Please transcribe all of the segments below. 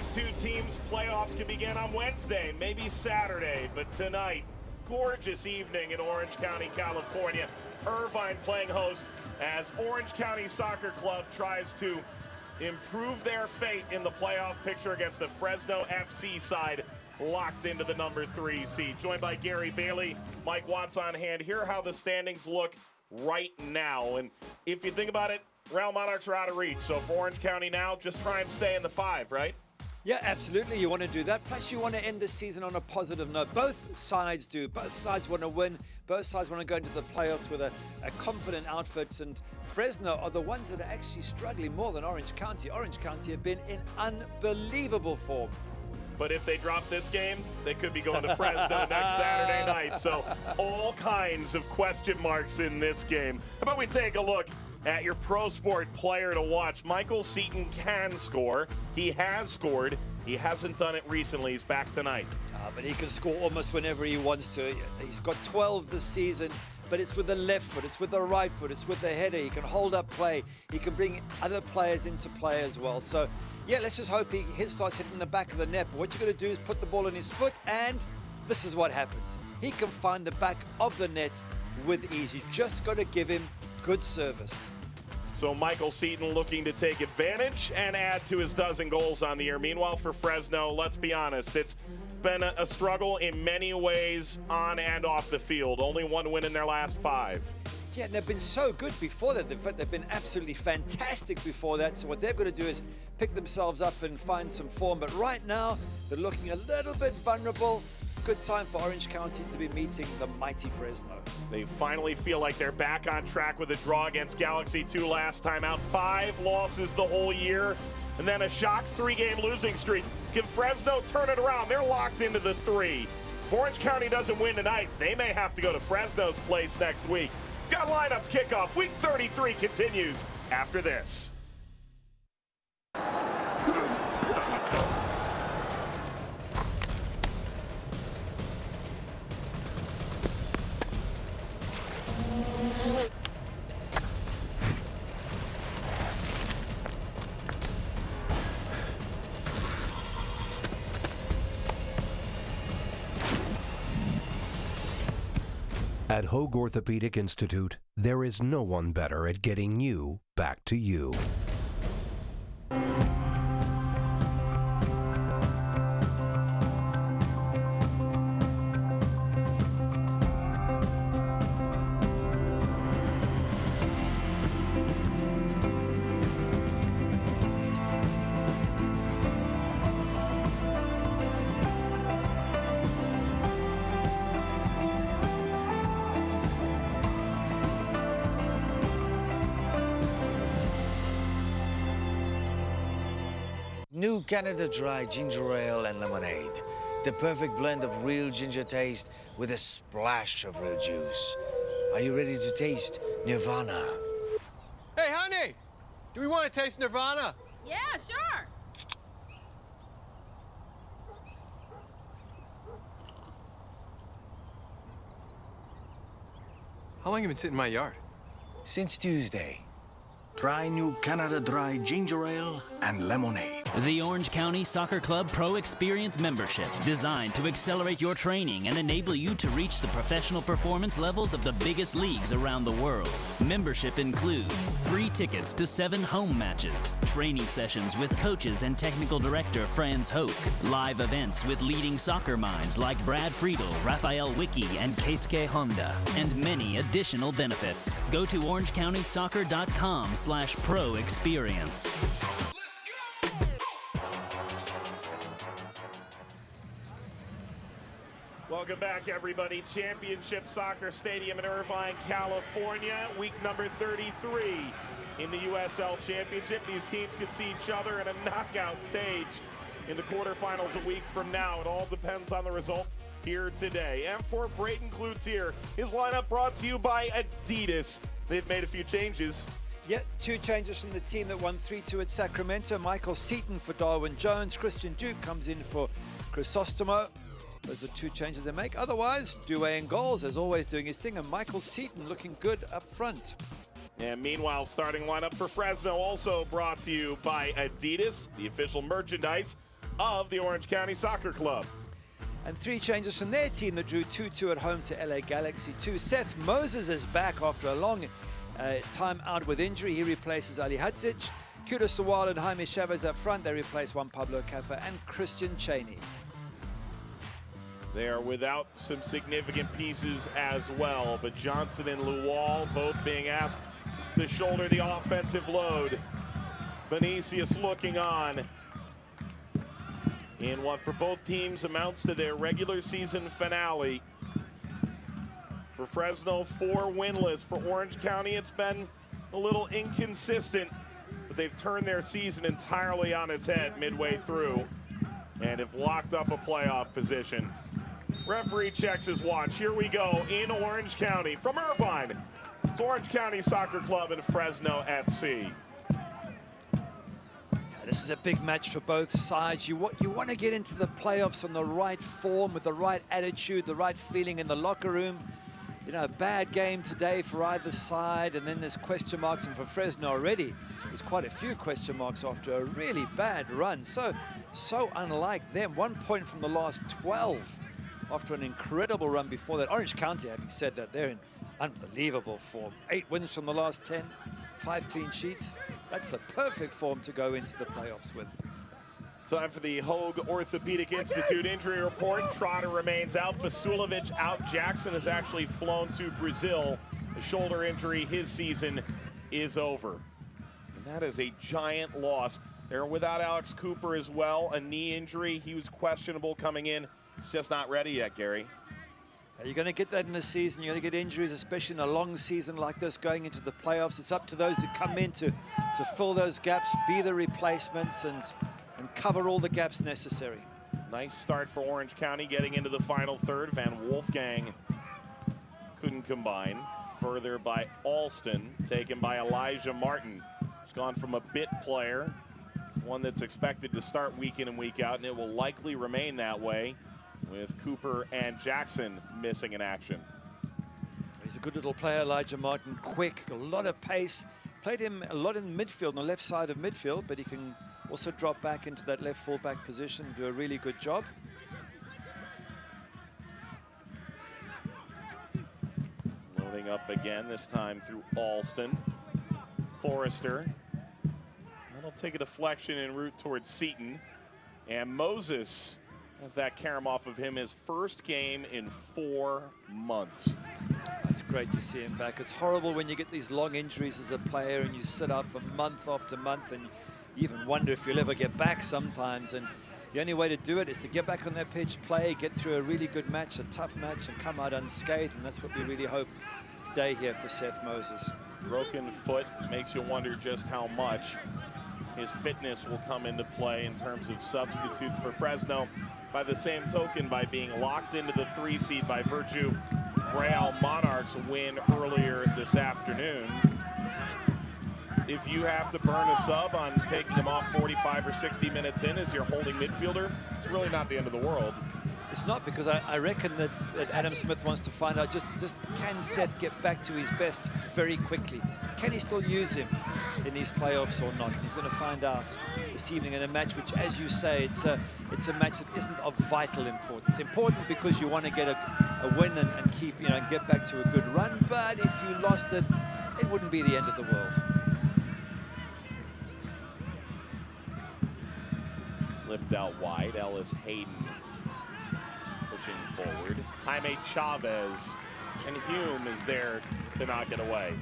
these two teams' playoffs can begin on Wednesday, maybe Saturday, but tonight, gorgeous evening in Orange County, California. Irvine playing host as Orange County Soccer Club tries to improve their fate in the playoff picture against the Fresno FC side locked into the number 3 seed. Joined by Gary Bailey, Mike Watts on hand. Here how the standings look right now. And if you think about it, Real Monarchs are out of reach. So for Orange County now, just try and stay in the 5, right? Yeah, absolutely. You want to do that. Plus, you want to end the season on a positive note. Both sides do. Both sides want to win. Both sides want to go into the playoffs with a confident outfit. And Fresno are the ones that are actually struggling more than Orange County. Orange County have been in unbelievable form. But if they drop this game, they could be going to Fresno next Saturday night. So all kinds of question marks in this game. How about we take a look at your pro sport player to watch? Michael Seaton can score. He has scored. He hasn't done it recently. He's back tonight. But he can score almost whenever he wants to. He's got 12 this season, but it's with the left foot, it's with the right foot, it's with the header. He can hold up play. He can bring other players into play as well. So, yeah, let's just hope he starts hitting the back of the net. But what you're going to do is put the ball in his foot, and this is what happens. He can find the back of the net with ease. You just got to give him good service. So Michael Seaton looking to take advantage and add to his dozen goals on the year. Meanwhile, for Fresno, let's be honest, it's been a struggle in many ways on and off the field. Only one win in their last 5. Yeah, and they've been so good before that. In fact, they've been absolutely fantastic before that. So what they've got to do is pick themselves up and find some form. But right now, they're looking a little bit vulnerable. Good time for Orange County to be meeting the mighty Fresno. They finally feel like they're back on track with a draw against Galaxy 2 last time out. 5 losses the whole year, and then a shock 3-game losing streak. Can Fresno turn it around? They're locked into the 3. If Orange County doesn't win tonight, they may have to go to Fresno's place next week. Got lineups kickoff. Week 33 continues after this. At Hoag Orthopedic Institute, there is no one better at getting you back to you. New Canada Dry Ginger Ale and Lemonade. The perfect blend of real ginger taste with a splash of real juice. Are you ready to taste Nirvana? Hey, honey! Do we want to taste Nirvana? Yeah, sure. How long have you been sitting in my yard? Since Tuesday. Try New Canada Dry Ginger Ale and Lemonade. The Orange County Soccer Club Pro Experience membership, designed to accelerate your training and enable you to reach the professional performance levels of the biggest leagues around the world. Membership includes free tickets to 7 home matches, training sessions with coaches and technical director Franz Hoek, live events with leading soccer minds like Brad Friedel, Raphael Wicki, and Keisuke Honda, and many additional benefits. Go to orangecountysoccer.com/pro experience. Welcome back, everybody. Championship Soccer Stadium in Irvine, California. Week number 33 in the USL Championship. These teams could see each other in a knockout stage in the quarterfinals a week from now. It all depends on the result here today. And for Brayden Cloutier, his lineup brought to you by Adidas. They've made a few changes. Yeah, 2 changes from the team that won 3-2 at Sacramento. Michael Seaton for Darwin Jones. Christian Duke comes in for Chrysostomo. Those are 2 changes they make. Otherwise, Douay in goals, as always, doing his thing, and Michael Seaton looking good up front. And meanwhile, starting lineup for Fresno also brought to you by Adidas, the official merchandise of the Orange County Soccer Club. And 3 changes from their team that drew 2-2 at home to LA Galaxy 2. Seth Moses is back after a long time out with injury. He replaces Ali Hadzic. Kudos Sawal and Jaime Chavez up front. They replace Juan Pablo Caffa and Christian Cheney. They are without some significant pieces as well, but Johnson and Luwal both being asked to shoulder the offensive load. Vinicius looking on in what for both teams amounts to their regular season finale. For Fresno, 4 winless. For Orange County, it's been a little inconsistent, but they've turned their season entirely on its head midway through and have locked up a playoff position. Referee checks his watch. Here we go in Orange County from Irvine. It's Orange County Soccer Club and Fresno FC. This is a big match for both sides. You want to get into the playoffs on the right form, with the right attitude, the right feeling in the locker room. You know, a bad game today for either side, and then there's question marks. And for Fresno already, there's quite a few question marks after a really bad run. So unlike them. 1 point from the last 12 after an incredible run before that. Orange County, having said that, they're in unbelievable form. 8 wins from the last 10, 5 clean sheets. That's a perfect form to go into the playoffs with. Time for the Hoag Orthopedic Institute injury report. Trotter remains out. Basulovic out. Jackson has actually flown to Brazil. A shoulder injury. His season is over. And that is a giant loss. They're without Alex Cooper as well. A knee injury. He was questionable coming in. He's just not ready yet, Gary. You're going to get that in a season. You're going to get injuries, especially in a long season like this, going into the playoffs. It's up to those who come in to fill those gaps, be the replacements, and cover all the gaps necessary. Nice start for Orange County getting into the final third. Van Wolfgang couldn't combine. Further by Alston, taken by Elijah Martin. He's gone from a bit player to one that's expected to start week in and week out, and it will likely remain that way, with Cooper and Jackson missing in action. He's a good little player, Elijah Martin, quick, a lot of pace. Played him a lot in midfield, on the left side of midfield, but he can also drop back into that left fullback position and do a really good job. Loading up again, this time through Alston. Forrester. That'll take a deflection en route towards Seaton. And Moses has that carom off of him, his first game in 4 months. It's great to see him back. It's horrible when you get these long injuries as a player and you sit out for month after month, and you even wonder if you'll ever get back sometimes. And the only way to do it is to get back on that pitch, play, get through a really good match, a tough match, and come out unscathed. And that's what we really hope today here for Seth Moses. Broken foot makes you wonder just how much his fitness will come into play in terms of substitutes for Fresno. By the same token, by being locked into the 3 seed by virtue of Real Monarchs' win earlier this afternoon. If you have to burn a sub on taking them off 45 or 60 minutes in as your holding midfielder, it's really not the end of the world. It's not, because I reckon that Adam Smith wants to find out just can Seth get back to his best very quickly? Can he still use him in these playoffs or not? And he's going to find out this evening in a match which, as you say, it's a match that isn't of vital importance. It's important because you want to get a win and keep, and get back to a good run. But if you lost it, it wouldn't be the end of the world. Slipped out wide. Ellis Hayden pushing forward. Jaime Chavez, and Hume is there to knock it away.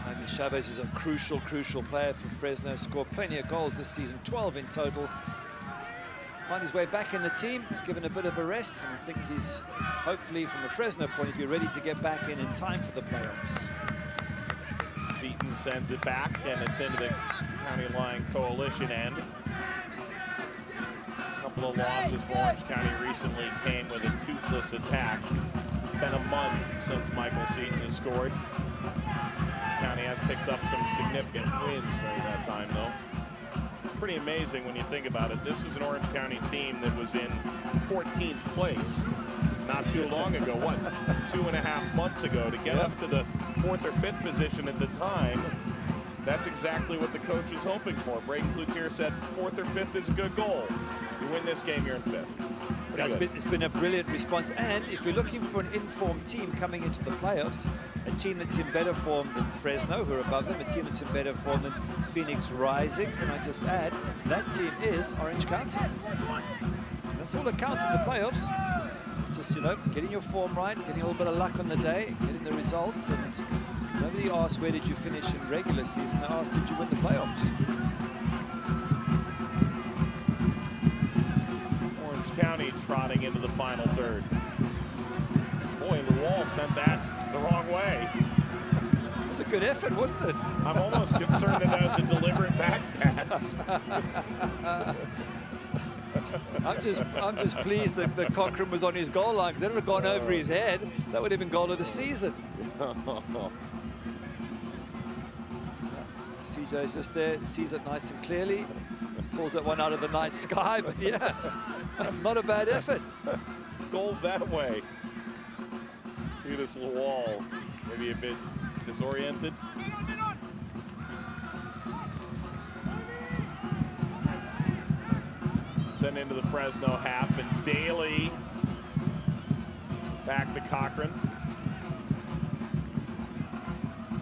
Jaime Chavez is a crucial player for Fresno. Scored plenty of goals this season, 12 in total. Find his way back in the team. He's given a bit of a rest, and I think he's, hopefully from a Fresno point of view, ready to get back in time for the playoffs. Seaton sends it back, and it's into the County Line Coalition end. A couple of losses for Orange County recently came with a toothless attack. It's been a month since Michael Seaton has scored. County has picked up some significant wins during that time, though. It's pretty amazing when you think about it. This is an Orange County team that was in 14th place not too long ago, what, 2.5 months ago, to get up to the 4th or 5th position at the time. That's exactly what the coach was hoping for. Braden Cloutier said 4th or 5th is a good goal. You win this game, you're in 5th. It's been a brilliant response, and if you're looking for an informed team coming into the playoffs, a team that's in better form than Fresno, who are above them, a team that's in better form than Phoenix Rising, can I just add, that team is Orange County. That's all that counts in the playoffs. It's just, you know, getting your form right, getting a little bit of luck on the day, getting the results, and nobody asked where did you finish in regular season, they asked did you win the playoffs. County trotting into the final third. Boy, the wall sent that the wrong way. It was a good effort, wasn't it? I'm almost concerned that was a deliberate back pass. I'm just pleased that the Cochran was on his goal line, because that would have gone over his head. That would have been goal of the season. CJ's just there, sees it nice and clearly, pulls that one out of the night sky, but yeah, not a bad effort. Goals that way. Look at this little wall, maybe a bit disoriented. Sent into the Fresno half, and Daly back to Cochran.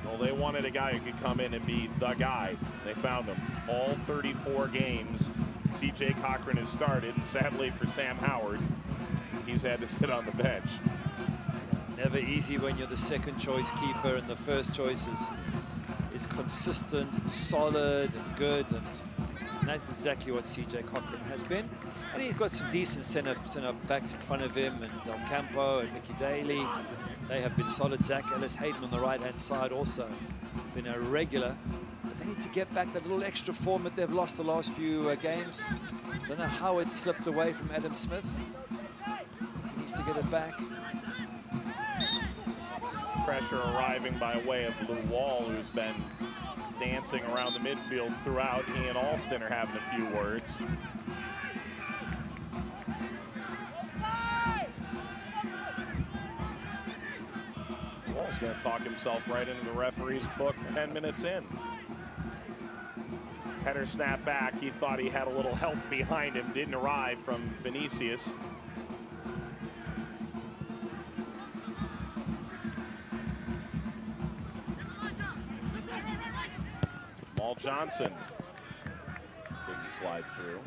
Well, they wanted a guy who could come in and be the guy. They found him. All 34 games CJ Cochran has started, and sadly for Sam Howard, he's had to sit on the bench. Never easy when you're the second choice keeper and the first choice is consistent and solid and good, and that's exactly what CJ Cochran has been. And he's got some decent center backs in front of him, and Del Campo and Mickey Daly. They have been solid. Zach Ellis-Hayden on the right-hand side also been a regular. But they need to get back that little extra form that they've lost the last few games. Don't know how it slipped away from Adam Smith. He needs to get it back. Pressure arriving by way of Lou Wall, who's been dancing around the midfield throughout. He and Alston are having a few words. Wall's going to talk himself right into the referee's book 10 minutes in. Header snap back. He thought he had a little help behind him. Didn't arrive from Vinicius. Jamal Johnson. Big slide through.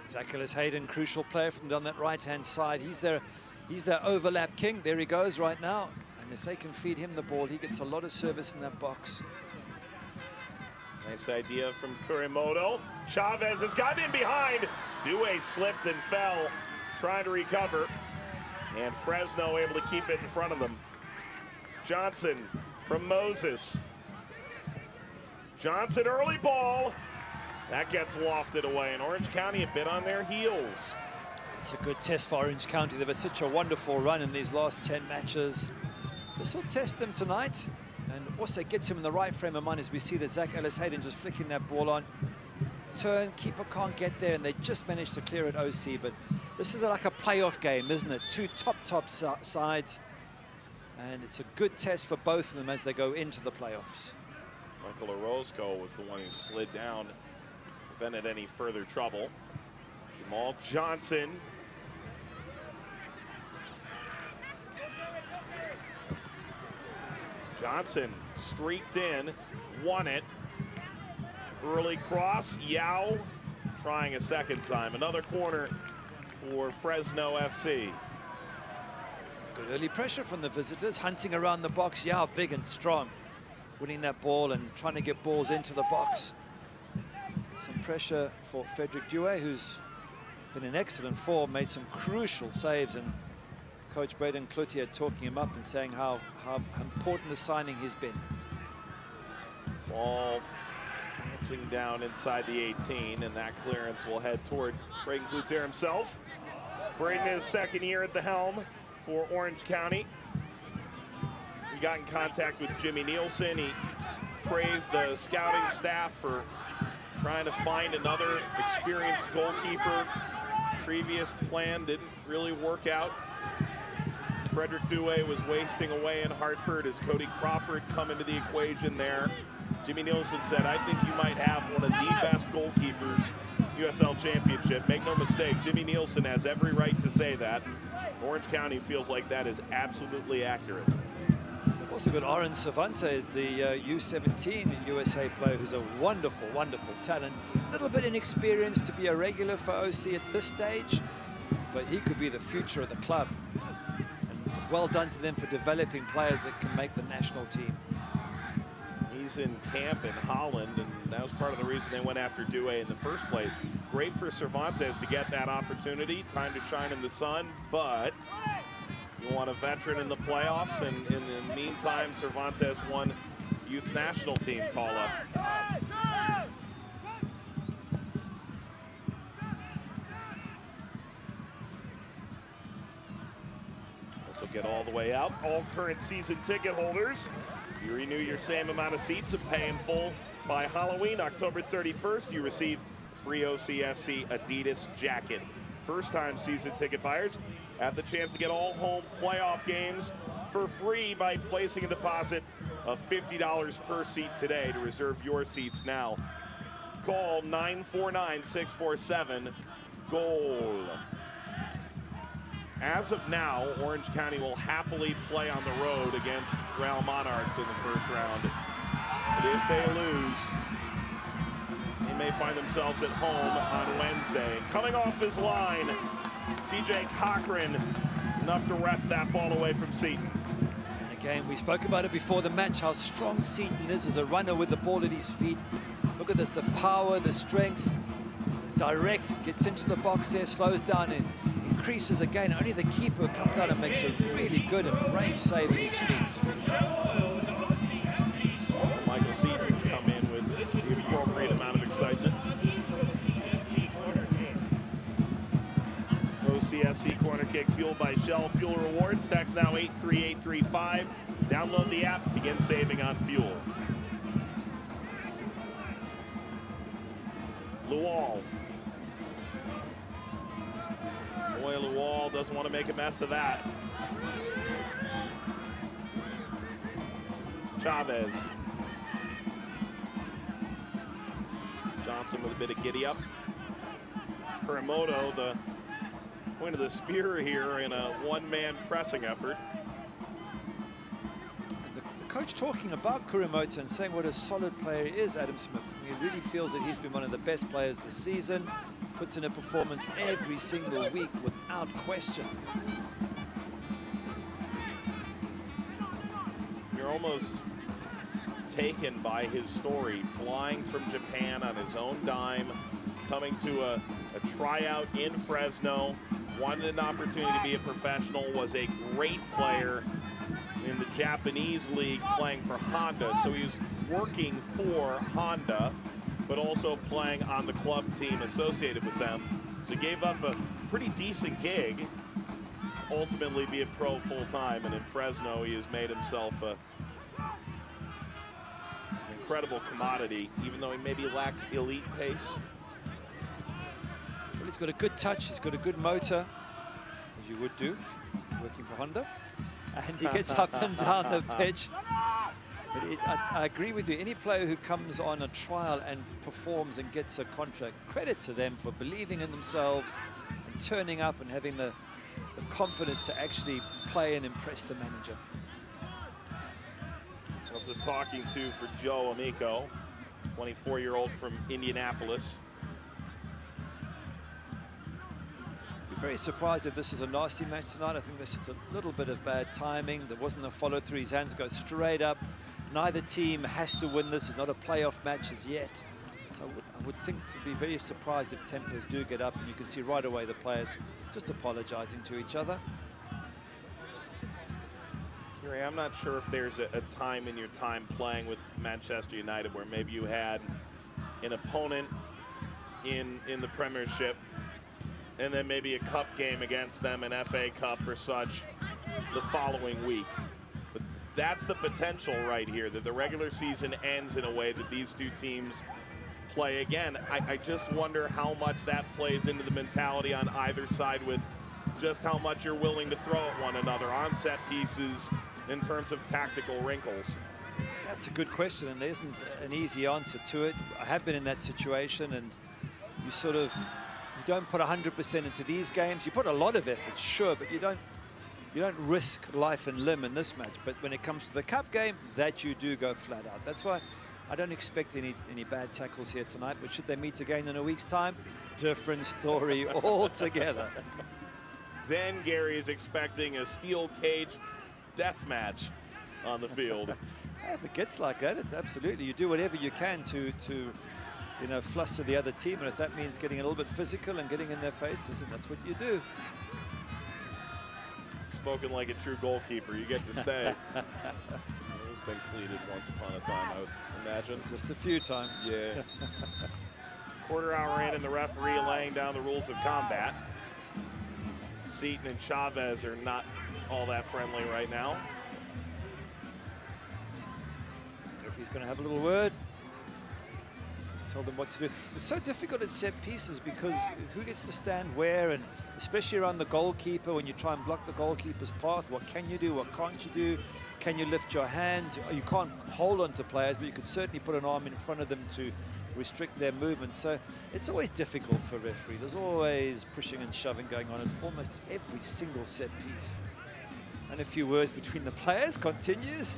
Zach Ellis-Hayden, crucial player from down that right-hand side. He's their overlap king. There he goes right now. And if they can feed him the ball, he gets a lot of service in that box. Nice idea from Kurimoto. Chavez has gotten in behind. Due slipped and fell, trying to recover. And Fresno able to keep it in front of them. Johnson from Moses. Johnson, early ball. That gets lofted away, and Orange County a bit on their heels. It's a good test for Orange County. They've had such a wonderful run in these last 10 matches. This will test them tonight, and also gets him in the right frame of mind as we see that Zach Ellis-Hayden just flicking that ball on. Turn, keeper can't get there, and they just managed to clear it OC, but this is like a playoff game, isn't it? Two top sides, and it's a good test for both of them as they go into the playoffs. Michael Orozco was the one who slid down, prevented any further trouble. Jamal Johnson. Johnson streaked in, won it. Early cross, Yao trying a second time. Another corner for Fresno FC. Good early pressure from the visitors, hunting around the box. Yao big and strong, winning that ball and trying to get balls into the box. Some pressure for Frederick Due, who's been in excellent form, made some crucial saves, and Coach Braden Cloutier talking him up and saying how important the signing has been. Ball bouncing down inside the 18, and that clearance will head toward Braden Cloutier himself. Braden is second year at the helm for Orange County. He got in contact with Jimmy Nielsen. He praised the scouting staff for trying to find another experienced goalkeeper. Previous plan didn't really work out. Frederick Douay was wasting away in Hartford as Cody Crawford come into the equation there. Jimmy Nielsen said, I think you might have one of the best goalkeepers USL Championship. Make no mistake, Jimmy Nielsen has every right to say that. Orange County feels like that is absolutely accurate. They've also got Oren Cervantes, the U17 USA player, who's a wonderful, wonderful talent. A little bit inexperienced to be a regular for OC at this stage, but he could be the future of the club. And well done to them for developing players that can make the national team. He's in camp in Holland, and that was part of the reason they went after Douay in the first place. Great for Cervantes to get that opportunity, time to shine in the sun, but you want a veteran in the playoffs, and in the meantime, Cervantes won youth national team call-up. Also get all the way out. All current season ticket holders, you renew your same amount of seats and pay in full by Halloween, October 31st. You receive free OCSC Adidas jacket. First-time season ticket buyers have the chance to get all home playoff games for free by placing a deposit of $50 per seat today to reserve your seats now. Call 949-647-GOAL. As of now, Orange County will happily play on the road against Real Monarchs in the first round. But if they lose, they may find themselves at home on Wednesday. Coming off his line, TJ Cochran, enough to wrest that ball away from Seton. And again, we spoke about it before the match, how strong Seton is as a runner with the ball at his feet. Look at this, the power, the strength, direct, gets into the box there, slows down and increases again. Only the keeper comes out and makes a really good and brave save at his feet. Michael Seton has come in with the appropriate amount of excitement. OCSC corner kick fueled by Shell Fuel Rewards. Text now 83835. Download the app, begin saving on fuel. Lual. Boy, Lual doesn't want to make a mess of that. Chavez. Johnson with a bit of giddy up. Kurimoto, the point of the spear here in a one-man pressing effort. The coach talking about Kurimoto and saying what a solid player he is, Adam Smith. He really feels that he's been one of the best players this season. Puts in a performance every single week without question. You're almost taken by his story, flying from Japan on his own dime, coming to a tryout in Fresno, wanted an opportunity to be a professional, was a great player in the Japanese league playing for Honda. So he was working for Honda, but also playing on the club team associated with them. So he gave up a pretty decent gig, ultimately be a pro full-time, and in Fresno he has made himself an incredible commodity, even though he maybe lacks elite pace. Well, he's got a good touch, he's got a good motor, as you would do, working for Honda. And he gets up and down the pitch. But I agree with you, any player who comes on a trial and performs and gets a contract, credit to them for believing in themselves and turning up and having the confidence to actually play and impress the manager. That's a talking to for Joe Amico, 24-year-old from Indianapolis. Be very surprised if this is a nasty match tonight. I think that's just a little bit of bad timing. There wasn't a follow-through. His hands go straight up. Neither team has to win this. It's not a playoff match as yet. So I would think to be very surprised if tempers do get up, and you can see right away the players just apologizing to each other. Kerry, I'm not sure if there's a time in your time playing with Manchester United where maybe you had an opponent in the Premiership, and then maybe a cup game against them, an FA Cup or such, the following week. But that's the potential right here, that the regular season ends in a way that these two teams play again. I just wonder how much that plays into the mentality on either side, with just how much you're willing to throw at one another on set pieces in terms of tactical wrinkles. That's a good question, and there isn't an easy answer to it. I have been in that situation, and you sort of, you don't put 100% into these games. You put a lot of effort, sure, but you don't risk life and limb in this match. But when it comes to the cup game, that you do go flat out. That's why I don't expect any bad tackles here tonight, but should they meet again in a week's time, different story altogether. Then Gary is expecting a steel cage death match on the field. If it gets like that, absolutely. You do whatever you can to you know, fluster the other team, and if that means getting a little bit physical and getting in their faces, and that's what you do. Spoken like a true goalkeeper, you get to stay. It's been cleated once upon a time, I would imagine. Just a few times. Yeah. Quarter hour in, and the referee laying down the rules of combat. Seaton and Chavez are not all that friendly right now. If he's going to have a little word, just tell them what to do. It's so difficult at set pieces because who gets to stand where, and especially around the goalkeeper when you try and block the goalkeeper's path. What can you do? What can't you do? Can you lift your hands? You can't hold on to players, but you could certainly put an arm in front of them to restrict their movement. So it's always difficult for a referee. There's always pushing and shoving going on in almost every single set piece. And a few words between the players continues.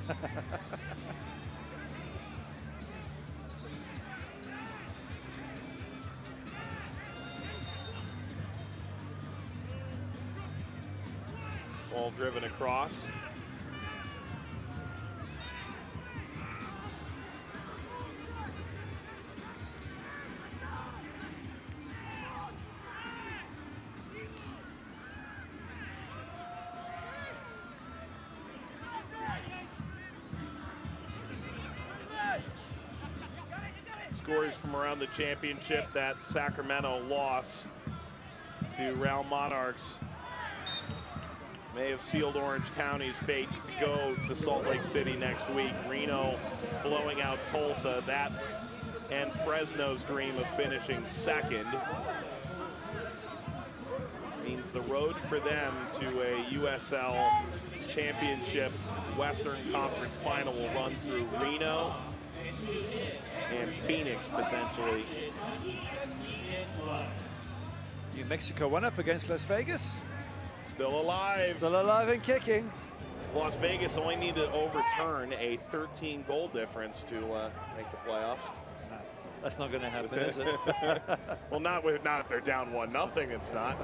Ball driven across. Scores from around the championship. That Sacramento loss to Real Monarchs may have sealed Orange County's fate to go to Salt Lake City next week. Reno blowing out Tulsa. That ends Fresno's dream of finishing second. Means the road for them to a USL Championship Western Conference final will run through Reno and Phoenix, potentially. New Mexico won up against Las Vegas. Still alive. Still alive and kicking. Las Vegas only need to overturn a 13-goal difference to make the playoffs. No, that's not going to happen, is it? Well, not if they're down 1-0. It's not.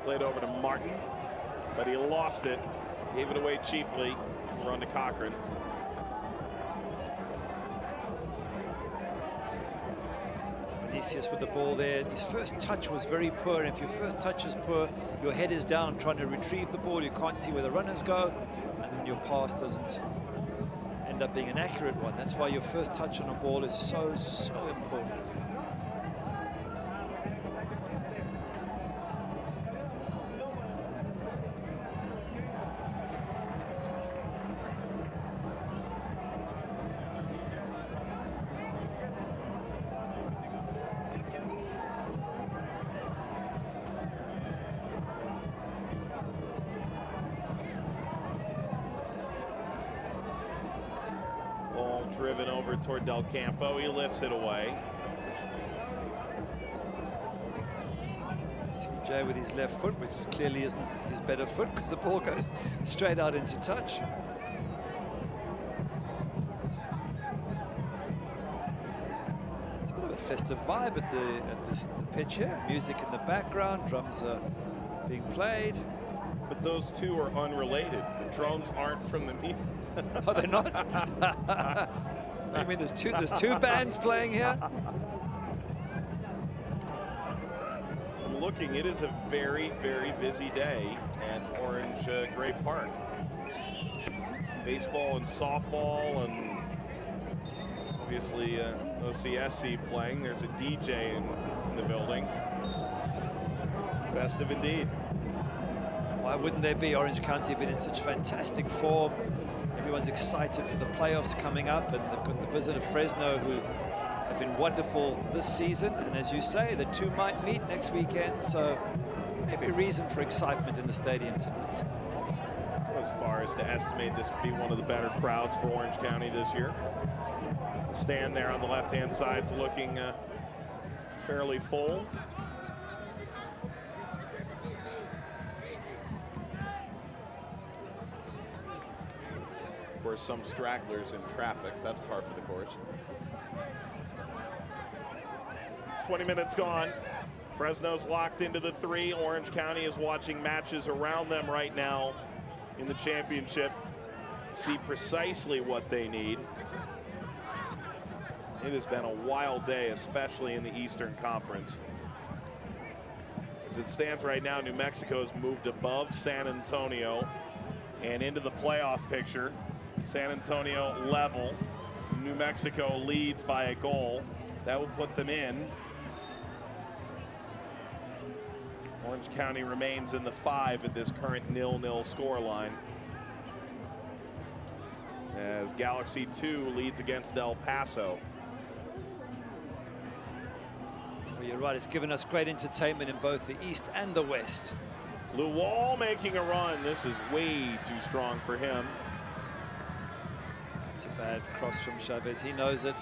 Played over to Martin, but he lost it. Gave it away cheaply. Run to Cochran. Vinicius with the ball there. His first touch was very poor, and if your first touch is poor, your head is down trying to retrieve the ball. You can't see where the runners go, and then your pass doesn't end up being an accurate one. That's why your first touch on a ball is so important. Driven over toward Del Campo. He lifts it away. CJ with his left foot, which clearly isn't his better foot because the ball goes straight out into touch. It's a bit of a festive vibe at the pitch here. Music in the background, drums are being played. But those two are unrelated. The drums aren't from the music. Are they not? I mean, there's two bands playing here. looking, it is a very, very busy day at Orange Gray Park. Baseball and softball, and obviously OCSC playing. There's a DJ in the building. Festive indeed. Why wouldn't there be? Orange County been in such fantastic form. Everyone's excited for the playoffs coming up, and they've got the visit of Fresno, who have been wonderful this season. And as you say, the two might meet next weekend, so maybe a reason for excitement in the stadium tonight. As far as to estimate this could be one of the better crowds for Orange County this year. The stand there on the left-hand side is looking fairly full. Of course, some stragglers in traffic. That's par for the course. 20 minutes gone. Fresno's locked into the 3. Orange County is watching matches around them right now in the championship. See precisely what they need. It has been a wild day, especially in the Eastern Conference. As it stands right now, New Mexico has moved above San Antonio and into the playoff picture. San Antonio level. New Mexico leads by a goal. That will put them in. Orange County remains in the 5 at this current 0-0 score line, as Galaxy 2 leads against El Paso. Well, you're right, it's given us great entertainment in both the East and the West. Luwal making a run. This is way too strong for him. It's a bad cross from Chavez. He knows it.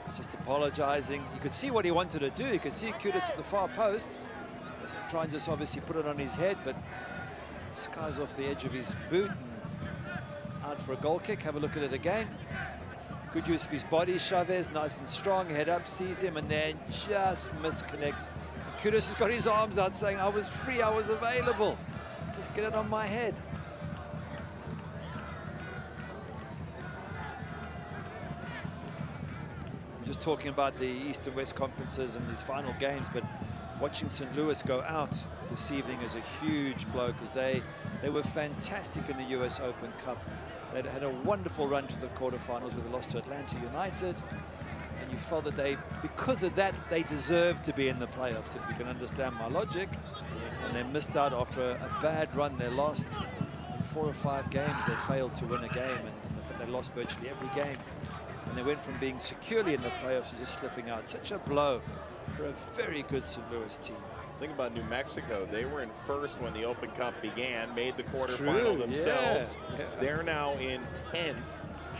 He's just apologizing. You could see what he wanted to do. You could see Kudus at the far post. Try and just obviously put it on his head, but skies off the edge of his boot and out for a goal kick. Have a look at it again. Good use of his body. Chavez nice and strong, head up, sees him, and then just misconnects. Kudus has got his arms out saying, I was free, I was available. Just get it on my head. I'm just talking about the East and West conferences and these final games, but watching St. Louis go out this evening is a huge blow, because they were fantastic in the US Open Cup. They'd had a wonderful run to the quarterfinals where they lost to Atlanta United, and you felt that because of that, they deserved to be in the playoffs, if you can understand my logic. And they missed out after a bad run. They lost in 4 or 5 games. They failed to win a game, and they lost virtually every game. And they went from being securely in the playoffs to just slipping out. Such a blow for a very good St. Louis team. Think about New Mexico. They were in first when the Open Cup began, made the quarterfinal themselves. Yeah. They're now in 10th.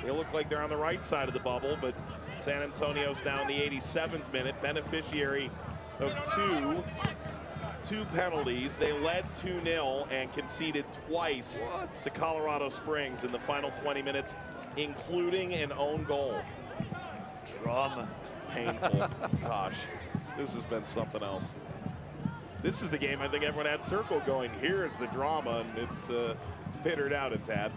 They look like they're on the right side of the bubble, but San Antonio's now in the 87th minute, beneficiary of two penalties. They led 2-0 and conceded twice to Colorado Springs in the final 20 minutes, including an own goal. Drama. Painful. Gosh, this has been something else. This is the game I think everyone had circle going. Here's the drama, and it's pittered out a tad.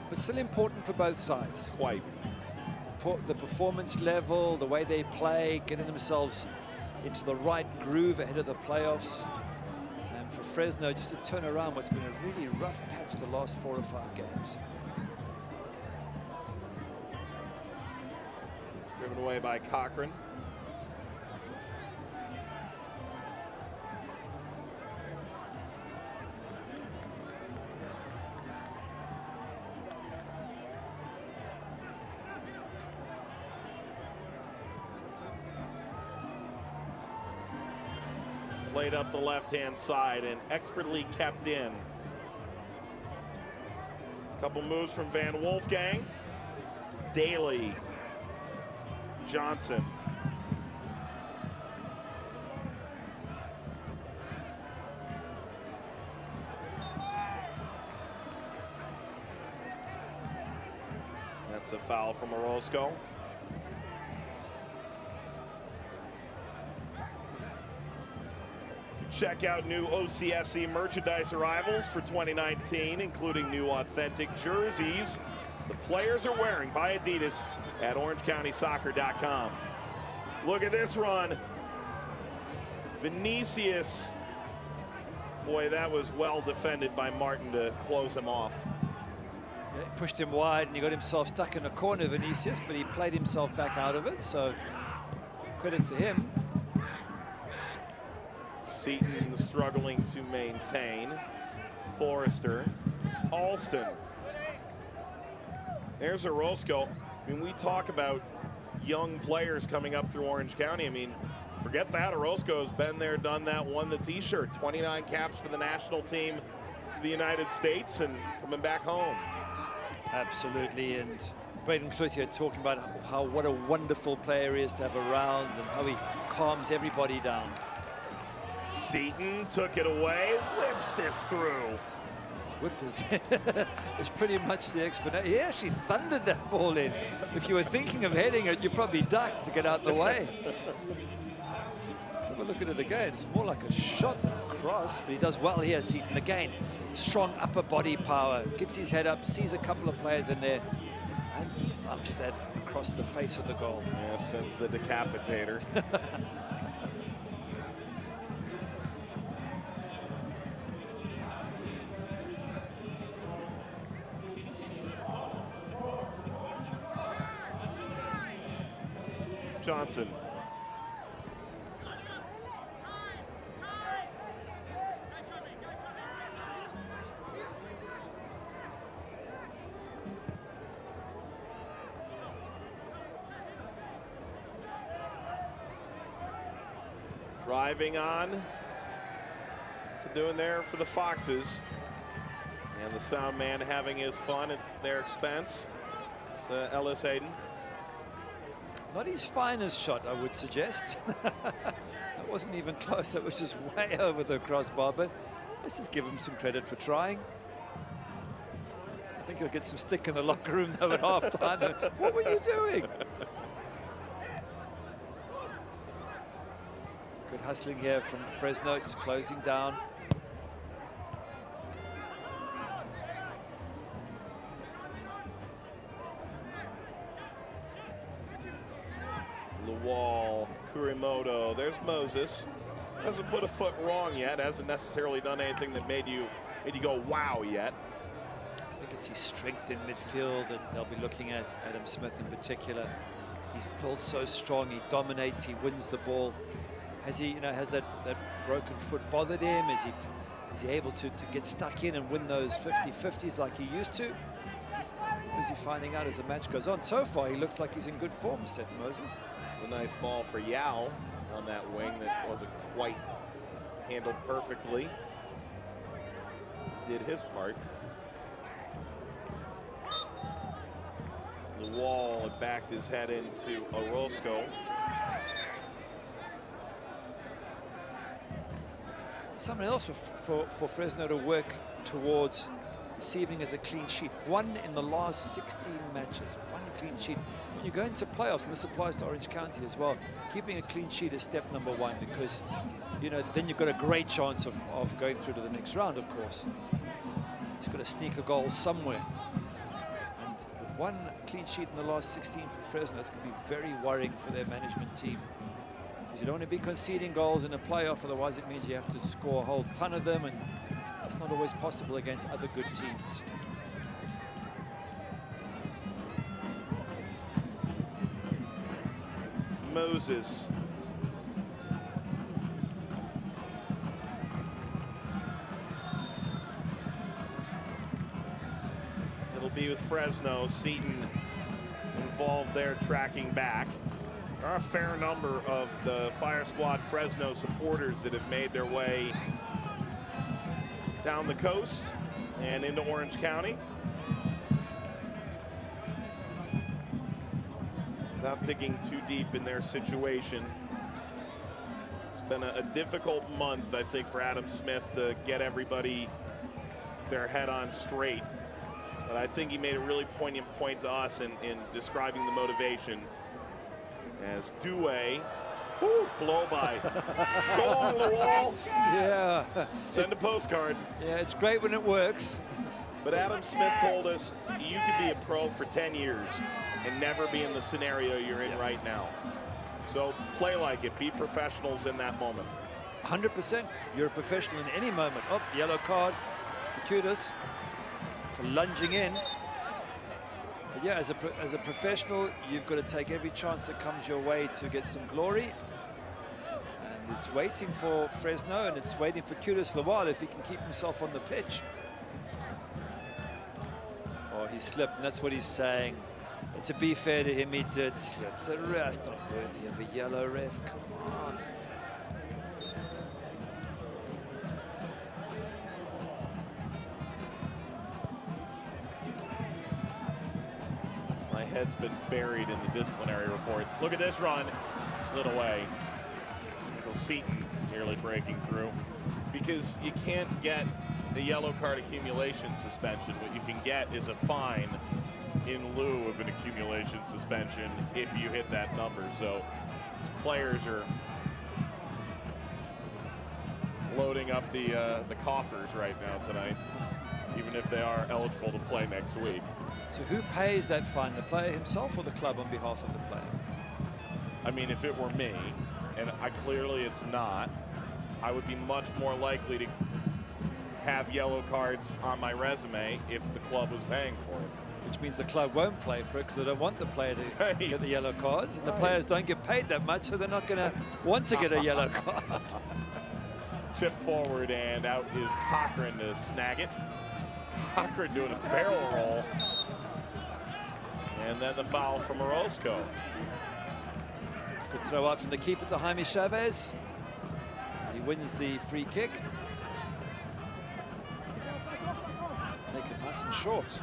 But still important for both sides. Quite. The performance level, the way they play, getting themselves into the right groove ahead of the playoffs. And for Fresno just to turn around what's been a really rough patch the last 4 or 5 games. Driven away by Cochran. Played up the left-hand side and expertly kept in. Couple moves from Van Wolfgang. Daly. Johnson. That's a foul from Orozco. Check out new OCSC merchandise arrivals for 2019, including new authentic jerseys the players are wearing by Adidas at orangecountysoccer.com. Look at this run. Vinicius. Boy, that was well defended by Martin to close him off. Yeah, he pushed him wide and he got himself stuck in a corner, Vinicius, but he played himself back out of it, so credit to him. Seaton struggling to maintain. Forrester. Alston. There's Orozco. I mean, we talk about young players coming up through Orange County. I mean, forget that. Orozco's been there, done that, won the T-shirt. 29 caps for the national team for the United States and coming back home. Absolutely, and Braden Cloutier talking about what a wonderful player he is to have around and how he calms everybody down. Seaton took it away, whips this through. Whip is pretty much the explanation. He actually thundered that ball in. If you were thinking of heading it, you probably ducked to get out the way. Let's have a look at it again. It's more like a shot than a cross, but he does well here, Seaton. Again, strong upper body power. Gets his head up, sees a couple of players in there, and thumps that across the face of the goal. Yeah, sends the decapitator. Johnson. Driving on. For doing there for the Foxes. And the sound man having his fun at their expense. It's, Ellis Hayden. Not his finest shot, I would suggest. That wasn't even close. That was just way over the crossbar, but let's just give him some credit for trying. I think he'll get some stick in the locker room though at halftime. What were you doing? Good hustling here from Fresno, just closing down. Wall, Kurimoto, there's Moses. Hasn't put a foot wrong yet, hasn't necessarily done anything that made you go wow yet. I think it's his strength in midfield, and they'll be looking at Adam Smith in particular. He's built so strong, he dominates, he wins the ball. Has he, has that broken foot bothered him? Is he able to get stuck in and win those 50-50s like he used to? Busy finding out as the match goes on. So far, he looks like he's in good form, Seth Moses. It's a nice ball for Yao on that wing that wasn't quite handled perfectly. Did his part. The wall backed his head into Orozco. Something else for Fresno to work towards this evening is a clean sheet. One in the last 16 matches, one clean sheet. When you go into playoffs, and this applies to Orange County as well, keeping a clean sheet is step number one, because then you've got a great chance of going through to the next round, of course. He's got to sneak a goal somewhere. And with one clean sheet in the last 16 for Fresno, that's going to be very worrying for their management team. Because you don't want to be conceding goals in a playoff, otherwise it means you have to score a whole ton of them, and that's not always possible against other good teams. Moses. It'll be with Fresno. Seaton involved there, tracking back. There are a fair number of the Fire Squad Fresno supporters that have made their way down the coast and into Orange County. Without digging too deep in their situation. It's been a difficult month, I think, for Adam Smith to get everybody their head on straight. But I think he made a really poignant point to us in describing the motivation as Douay. Woo, blow by. So on the wall. Yeah. Send a postcard. Yeah, it's great when it works. But Adam Smith told us you could be a pro for 10 years and never be in the scenario you're in right now. So play like it. Be professionals in that moment. 100%. You're a professional in any moment. Oh, yellow card for Kudus for lunging in. But yeah, as a professional, you've got to take every chance that comes your way to get some glory. And it's waiting for Fresno, and it's waiting for Kudus Lawal if he can keep himself on the pitch. Oh, he slipped, and that's what he's saying. And to be fair to him, he did slip. So that's not worthy of a yellow, ref. Come on. My head's been buried in the disciplinary report. Look at this run. Slid away. Michael Seaton nearly breaking through. Because you can't get a yellow card accumulation suspension. What you can get is a fine in lieu of an accumulation suspension if you hit that number. So players are loading up the coffers right now tonight, even if they are eligible to play next week. So who pays that fine, the player himself or the club on behalf of the player? I mean, if it were me, and clearly it's not, I would be much more likely to have yellow cards on my resume if the club was paying for it. Which means the club won't play for it because they don't want the player to Right. get the yellow cards. And the players don't get paid that much, so they're not going to want to get a yellow card. Chip forward, and out is Cochran to snag it. Cochran doing a barrel roll. And then the foul from Orozco. Good throw out from the keeper to Jaime Chavez. He wins the free kick. Take a pass and short.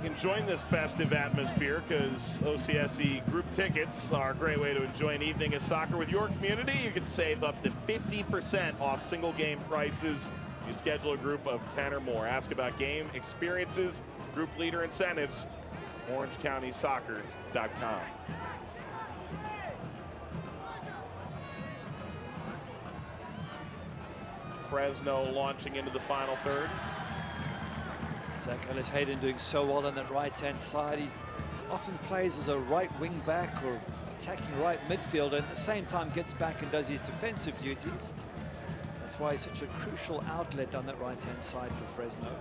You can join this festive atmosphere because OCSE group tickets are a great way to enjoy an evening of soccer with your community. You can save up to 50% off single game prices. You schedule a group of 10 or more. Ask about game experiences, group leader incentives, OrangeCountySoccer.com. Fresno launching into the final third. Zach Ellis-Hayden doing so well on that right-hand side. He often plays as a right wing back or attacking right midfielder, and at the same time gets back and does his defensive duties. That's why he's such a crucial outlet on that right-hand side for Fresno.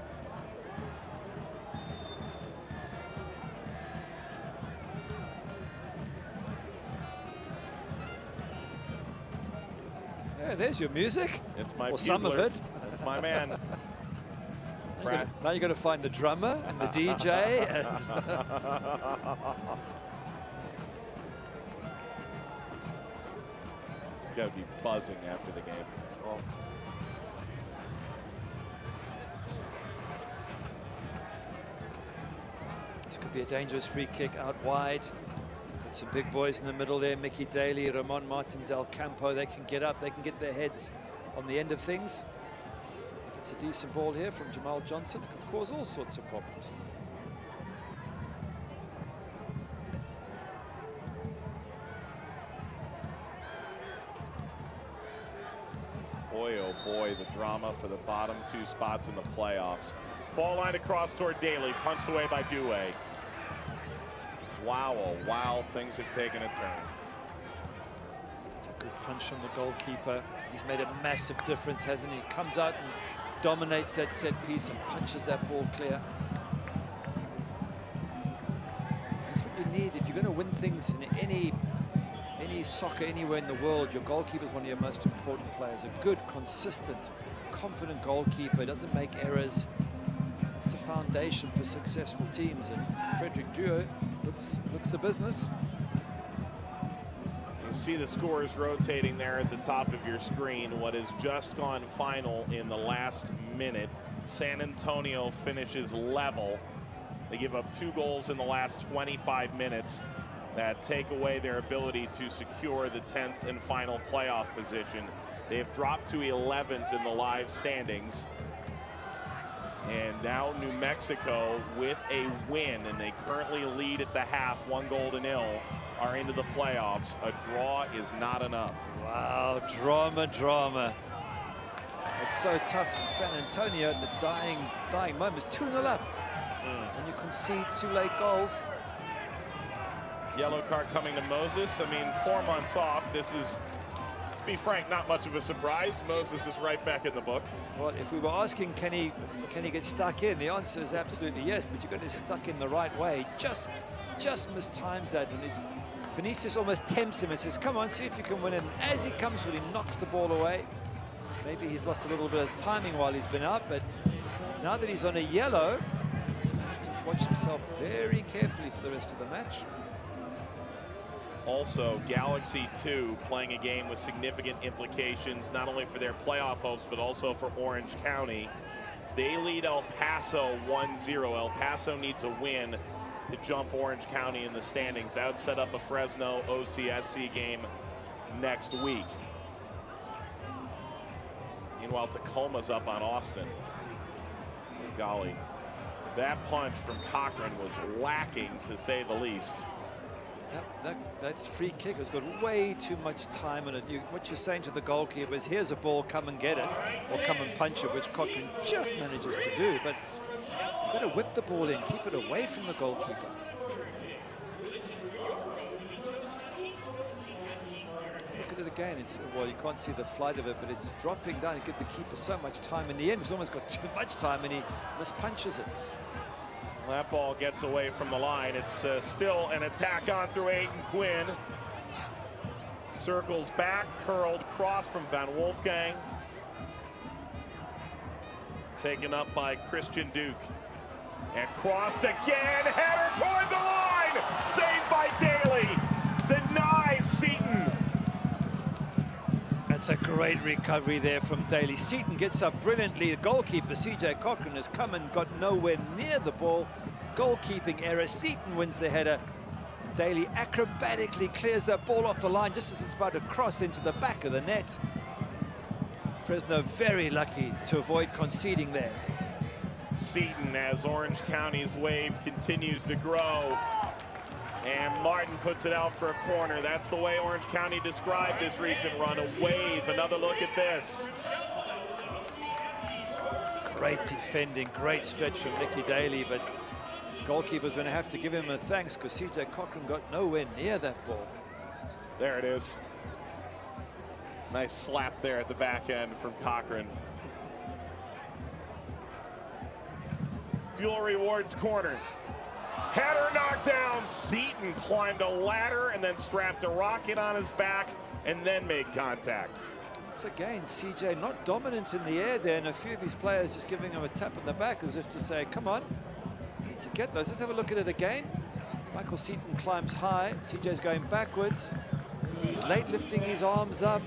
Yeah, there's your music. It's my or some of bugler. it. That's my man. Now you got to find the drummer and the DJ. And He's got to be buzzing after the game. Oh. This could be a dangerous free kick out wide. Got some big boys in the middle there. Mickey Daly, Ramon Martin Del Campo. They can get up. They can get their heads on the end of things. If it's a decent ball here from Jamal Johnson, it could cause all sorts of problems. Boy, oh boy, the drama for the bottom two spots in the playoffs. Ball line across toward Daly, punched away by Dewey. Wow, oh wow, things have taken a turn. It's a good punch from the goalkeeper. He's made a massive difference, hasn't he? Comes out and dominates that set piece and punches that ball clear. That's what you need if you're going to win things in any soccer anywhere in the world. Your goalkeeper is one of your most important players. A good, consistent, confident goalkeeper doesn't make errors. It's the foundation for successful teams, and Frederick Duo looks the business. You see the scores rotating there at the top of your screen. What has just gone final in the last minute. San Antonio finishes level. They give up 2 goals in the last 25 minutes that take away their ability to secure the 10th and final playoff position. They have dropped to 11th in the live standings. And now New Mexico with a win, and they currently lead at the half 1-0, are into the playoffs. A draw is not enough. Wow, drama. It's so tough in San Antonio at the dying moments. 2-0 up, and you concede 2 late goals. Yellow card coming to Moses. I mean, 4 months off. This is, to be frank, not much of a surprise. Moses is right back in the book. Well, if we were asking, can he get stuck in? The answer is absolutely yes, but you've got to get stuck in the right way. Just mistimes that, and Vinicius almost tempts him and says, come on, see if you can win it. And as he comes with, he knocks the ball away. Maybe he's lost a little bit of timing while he's been out, but now that he's on a yellow, he's going to have to watch himself very carefully for the rest of the match. Also, Galaxy 2 playing a game with significant implications, not only for their playoff hopes, but also for Orange County. They lead El Paso 1-0. El Paso needs a win to jump Orange County in the standings. That would set up a Fresno OCSC game next week. Meanwhile, Tacoma's up on Austin. Golly, that punch from Cochran was lacking, to say the least. That free kick has got way too much time in it. What you're saying to the goalkeeper is, here's a ball, come and get it, or come and punch it, which Cochran just manages to do. But you've got to whip the ball in, keep it away from the goalkeeper. Look at it again. Well, you can't see the flight of it, but it's dropping down. It gives the keeper so much time. In the end, he's almost got too much time, and he mispunches it. That ball gets away from the line. It's still an attack on through Aiden Quinn. Circles back, curled cross from Van Wolfgang. Taken up by Christian Duke. And crossed again, header toward the line! Saved by Daly, denies Seaton. That's a great recovery there from Daly. Seaton gets up brilliantly. The goalkeeper, CJ Cochran, has come and got nowhere near the ball. Goalkeeping error. Seaton wins the header. Daly acrobatically clears that ball off the line just as it's about to cross into the back of the net. Fresno very lucky to avoid conceding there. Seaton, as Orange County's wave continues to grow. And Martin puts it out for a corner. That's the way Orange County described this recent run. A wave. Another look at this. Great defending, great stretch from Nicky Daly, but his goalkeeper's going to have to give him a thanks because CJ Cochran got nowhere near that ball. There it is. Nice slap there at the back end from Cochran. Fuel Rewards corner. Header knocked down. Seaton climbed a ladder and then strapped a rocket on his back and then made contact. Once again, CJ not dominant in the air there, and a few of his players just giving him a tap on the back as if to say, come on, you need to get those. Let's have a look at it again. Michael Seaton climbs high. CJ's going backwards. He's late lifting his arms up.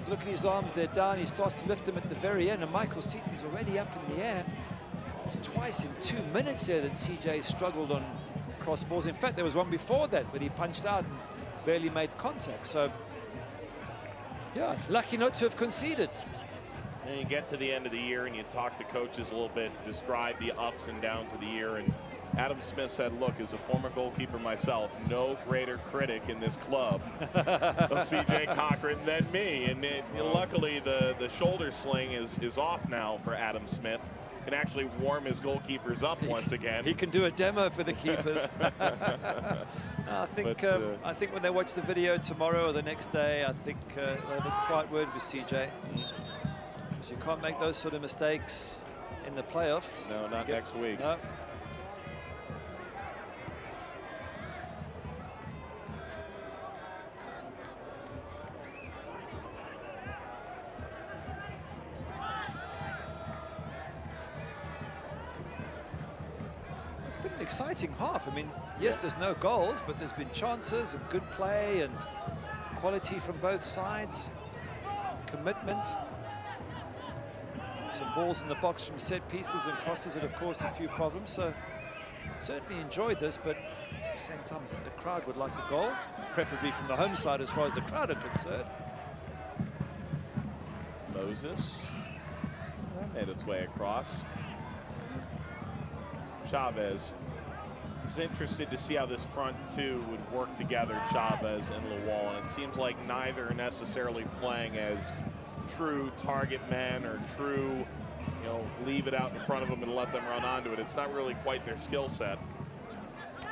Look at his arms, they're down. He starts to lift them at the very end, and Michael Seaton's already up in the air. It's twice in 2 minutes here that CJ struggled on cross balls. In fact, there was one before that where he punched out and barely made contact. So, yeah, lucky not to have conceded. And you get to the end of the year and you talk to coaches a little bit, describe the ups and downs of the year. And Adam Smith said, look, as a former goalkeeper myself, no greater critic in this club of CJ Cochran than me. And luckily, the shoulder sling is off now for Adam Smith. Can actually warm his goalkeepers up once again. He can do a demo for the keepers. I think when they watch the video tomorrow or the next day, I think they'll have a quiet word with CJ. Because you can't make those sort of mistakes in the playoffs. No, not next week. No. Been an exciting half. I mean, yes, there's no goals, but there's been chances and good play and quality from both sides, commitment, some balls in the box from set pieces and crosses that have caused a few problems. So certainly enjoyed this, but at the same time, I think the crowd would like a goal, preferably from the home side as far as the crowd are concerned. Moses, that made its way across. Chavez. I was interested to see how this front two would work together, Chavez and Lawal, and it seems like neither are necessarily playing as true target men or true, leave it out in front of them and let them run onto it. It's not really quite their skill set.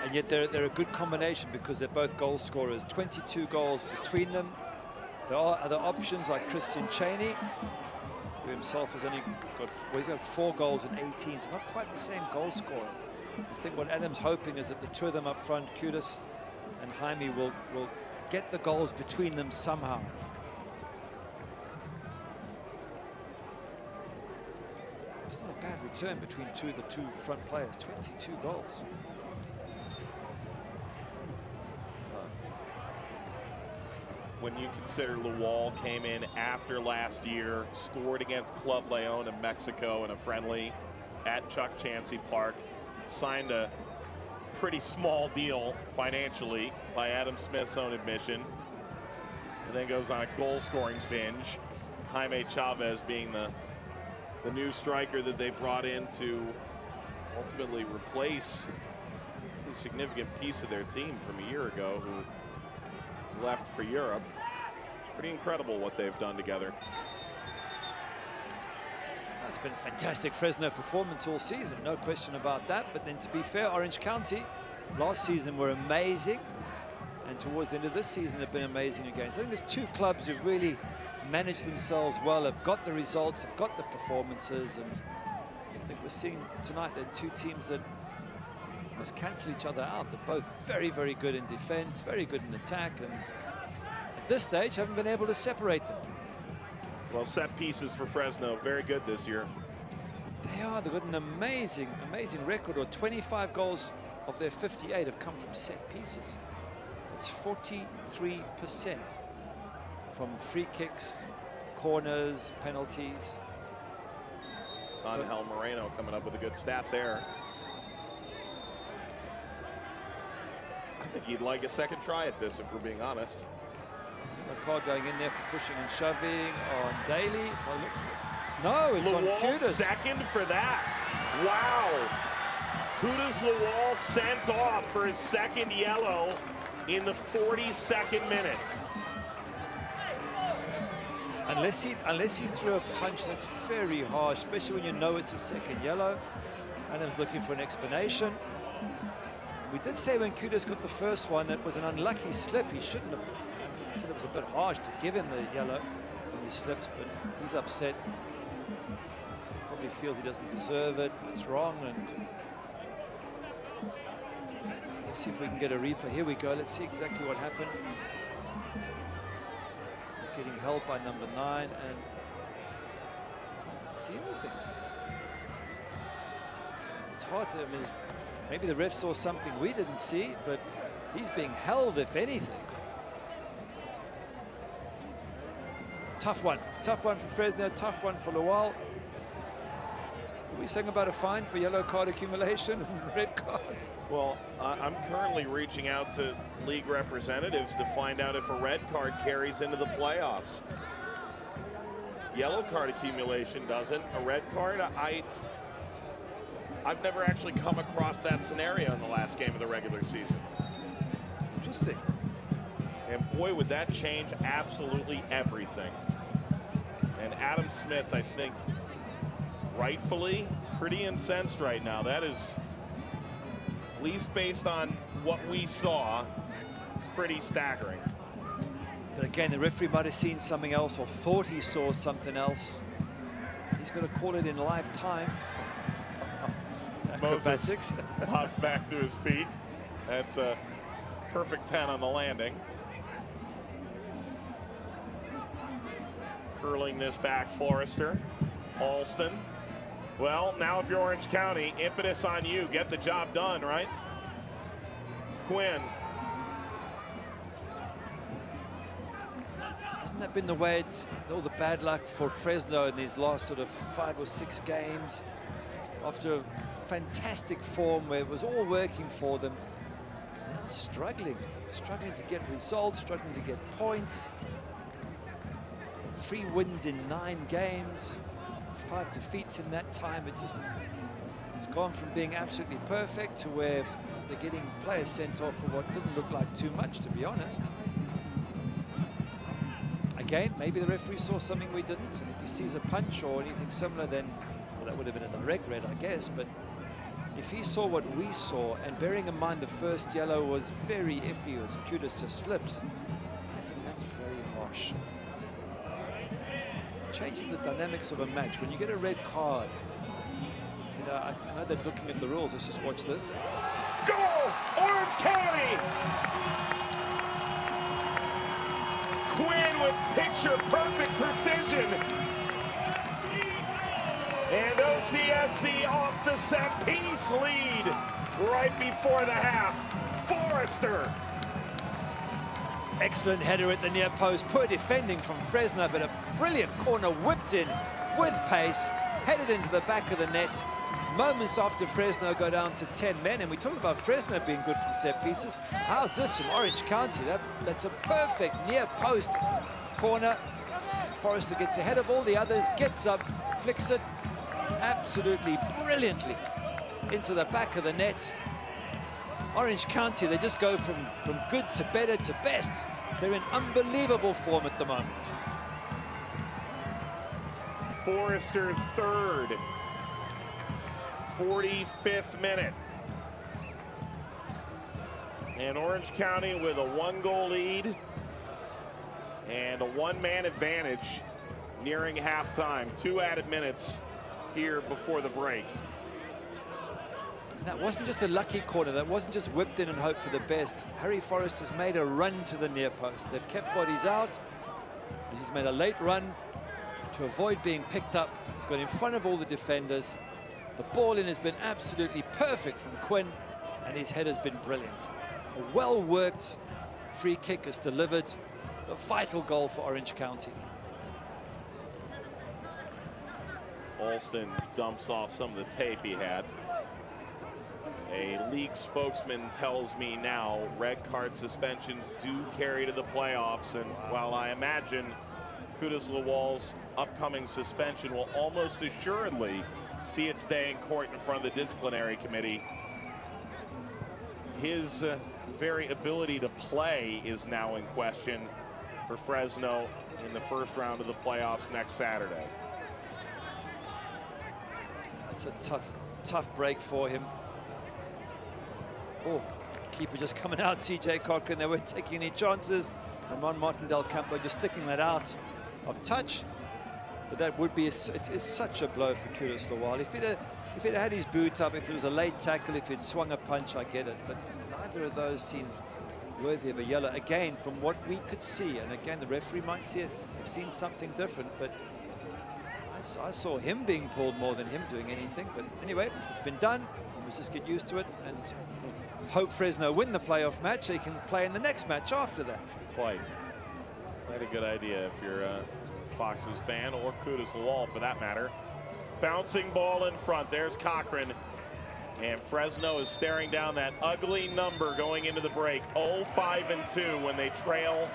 And yet they're a good combination because they're both goal scorers. 22 goals between them. There are other options like Christian Cheney, who himself has only got, well, he's got 4 goals in 18, so not quite the same goal scorer. I think what Adam's hoping is that the two of them up front, Kudus and Jaime, will get the goals between them somehow. It's not a bad return between the two front players. 22 goals. When you consider Luol came in after last year, scored against Club Leon in Mexico in a friendly at Chuck Chansey Park, signed a pretty small deal financially by Adam Smith's own admission, and then goes on a goal-scoring binge. Jaime Chavez being the new striker that they brought in to ultimately replace a significant piece of their team from a year ago who left for Europe. Pretty incredible what they've done together. It's been a fantastic Fresno performance all season, no question about that. But then, to be fair, Orange County last season were amazing, and towards the end of this season have been amazing again. So I think there's two clubs who've really managed themselves well, have got the results, have got the performances, and I think we're seeing tonight that two teams that must cancel each other out. They're both very, very good in defense, very good in attack, and at this stage haven't been able to separate them. Well, set pieces for Fresno, very good this year. They are. They've got an amazing, amazing record. Or 25 goals of their 58 have come from set pieces. It's 43% from free kicks, corners, penalties. Angel Moreno coming up with a good stat there. I think he'd like a second try at this, if we're being honest. A card going in there for pushing and shoving on Daly. Well, looks like, no, it's on Kudus. Second for that. Wow. Kudus Luol sent off for his second yellow in the 42nd minute. Unless he threw a punch, that's very harsh, especially when you know it's a second yellow. Adam's looking for an explanation. We did say when Kudus got the first one that was an unlucky slip. He shouldn't have. I thought it was a bit harsh to give him the yellow when he slipped, but he's upset. Probably feels he doesn't deserve it. It's wrong, and let's see if we can get a replay. Here we go. Let's see exactly what happened. He's getting held by number 9, and I didn't see anything. It's hard to. I mean, maybe the ref saw something we didn't see, but he's being held, if anything. Tough one for Fresno, tough one for Luol. Are we saying about a fine for yellow card accumulation and red cards? Well, I'm currently reaching out to league representatives to find out if a red card carries into the playoffs. Yellow card accumulation doesn't. A red card, I've never actually come across that scenario in the last game of the regular season. Interesting. And boy, would that change absolutely everything. And Adam Smith, I think, rightfully pretty incensed right now. That is, at least based on what we saw, pretty staggering. But again, the referee might have seen something else or thought he saw something else. He's got to call it in live time. Moses pops back to his feet. That's a perfect 10 on the landing. Curling this back, Forrester, Alston. Well, now if you're Orange County, impetus on you. Get the job done, right? Quinn. Hasn't that been the way it's all the bad luck for Fresno in these last sort of 5 or 6 games? After a fantastic form where it was all working for them, they're now struggling to get results, struggling to get points. 3 wins in 9 games, 5 defeats in that time. It's gone from being absolutely perfect to where they're getting players sent off for what didn't look like too much, to be honest. Again, maybe the referee saw something we didn't, and if he sees a punch or anything similar, then, well, that would have been a direct red, I guess, but if he saw what we saw, and bearing in mind the first yellow was very iffy, as Kudus just slips, I think that's very harsh. It changes the dynamics of a match. When you get a red card, you know, I know they're looking at the rules. Let's just watch this. Goal! Orange County! Quinn with picture-perfect precision. And OCSC off the set piece lead right before the half. Forrester. Excellent header at the near post. Poor defending from Fresno, but a brilliant corner whipped in with pace, headed into the back of the net. Moments after Fresno go down to 10 men, and we talked about Fresno being good from set pieces. How's this from Orange County? That's a perfect near post corner. Forrester gets ahead of all the others, gets up, flicks it absolutely brilliantly into the back of the net. Orange County, they just go from good to better to best. They're in unbelievable form at the moment. Forrester's third. 45th minute. And Orange County with a 1-goal lead and a one-man advantage nearing halftime. 2 added minutes here before the break. And that wasn't just a lucky corner. That wasn't just whipped in and hoped for the best. Harry Forrester's made a run to the near post. They've kept bodies out, and he's made a late run to avoid being picked up. He's got in front of all the defenders. The ball in has been absolutely perfect from Quinn, and his head has been brilliant. A well-worked free kick is delivered. The vital goal for Orange County. Alston dumps off some of the tape he had. A league spokesman tells me now red card suspensions do carry to the playoffs, and while I imagine Kudus Lawal's upcoming suspension will almost assuredly see its day in court in front of the disciplinary committee, his very ability to play is now in question for Fresno in the first round of the playoffs next Saturday. That's a tough break for him. Oh, keeper just coming out, CJ Cochran. They weren't taking any chances. Ramon Martin-Del Campo just sticking that out of touch. But that would be, it's such a blow for Kudus Lawal. If he'd had his boot up, if it was a late tackle, if he'd swung a punch, I get it. But neither of those seemed worthy of a yellow. Again, from what we could see, and again, the referee might see it, have seen something different, but I saw him being pulled more than him doing anything. But anyway, it's been done. Let's just get used to it and hope Fresno win the playoff match so he can play in the next match after that. Quite a good idea if you're a Fox's fan, or Kudus Lawal for that matter. Bouncing ball in front. There's Cochran. And Fresno is staring down that ugly number going into the break. 0-5-2 when they trail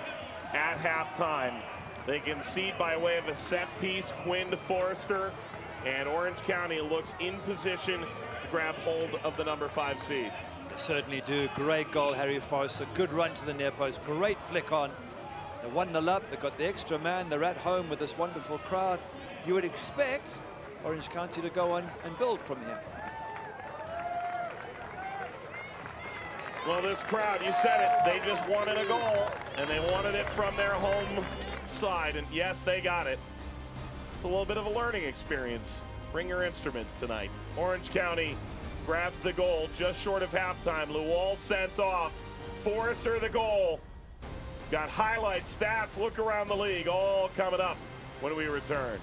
at halftime. They concede by way of a set piece. Quinn to Forrester. And Orange County looks in position to grab hold of the number 5 seed. They certainly do. Great goal, Harry Forrester. Good run to the near post. Great flick on. They 1-0 up. They've got the extra man. They're at home with this wonderful crowd. You would expect Orange County to go on and build from here. Well, this crowd, you said it, they just wanted a goal, and they wanted it from their home side, and yes, they got it. It's a little bit of a learning experience. Bring your instrument tonight. Orange County grabs the goal just short of halftime. Lawal sent off. Forrester the goal. Got highlights, stats, look around the league, all coming up when we return.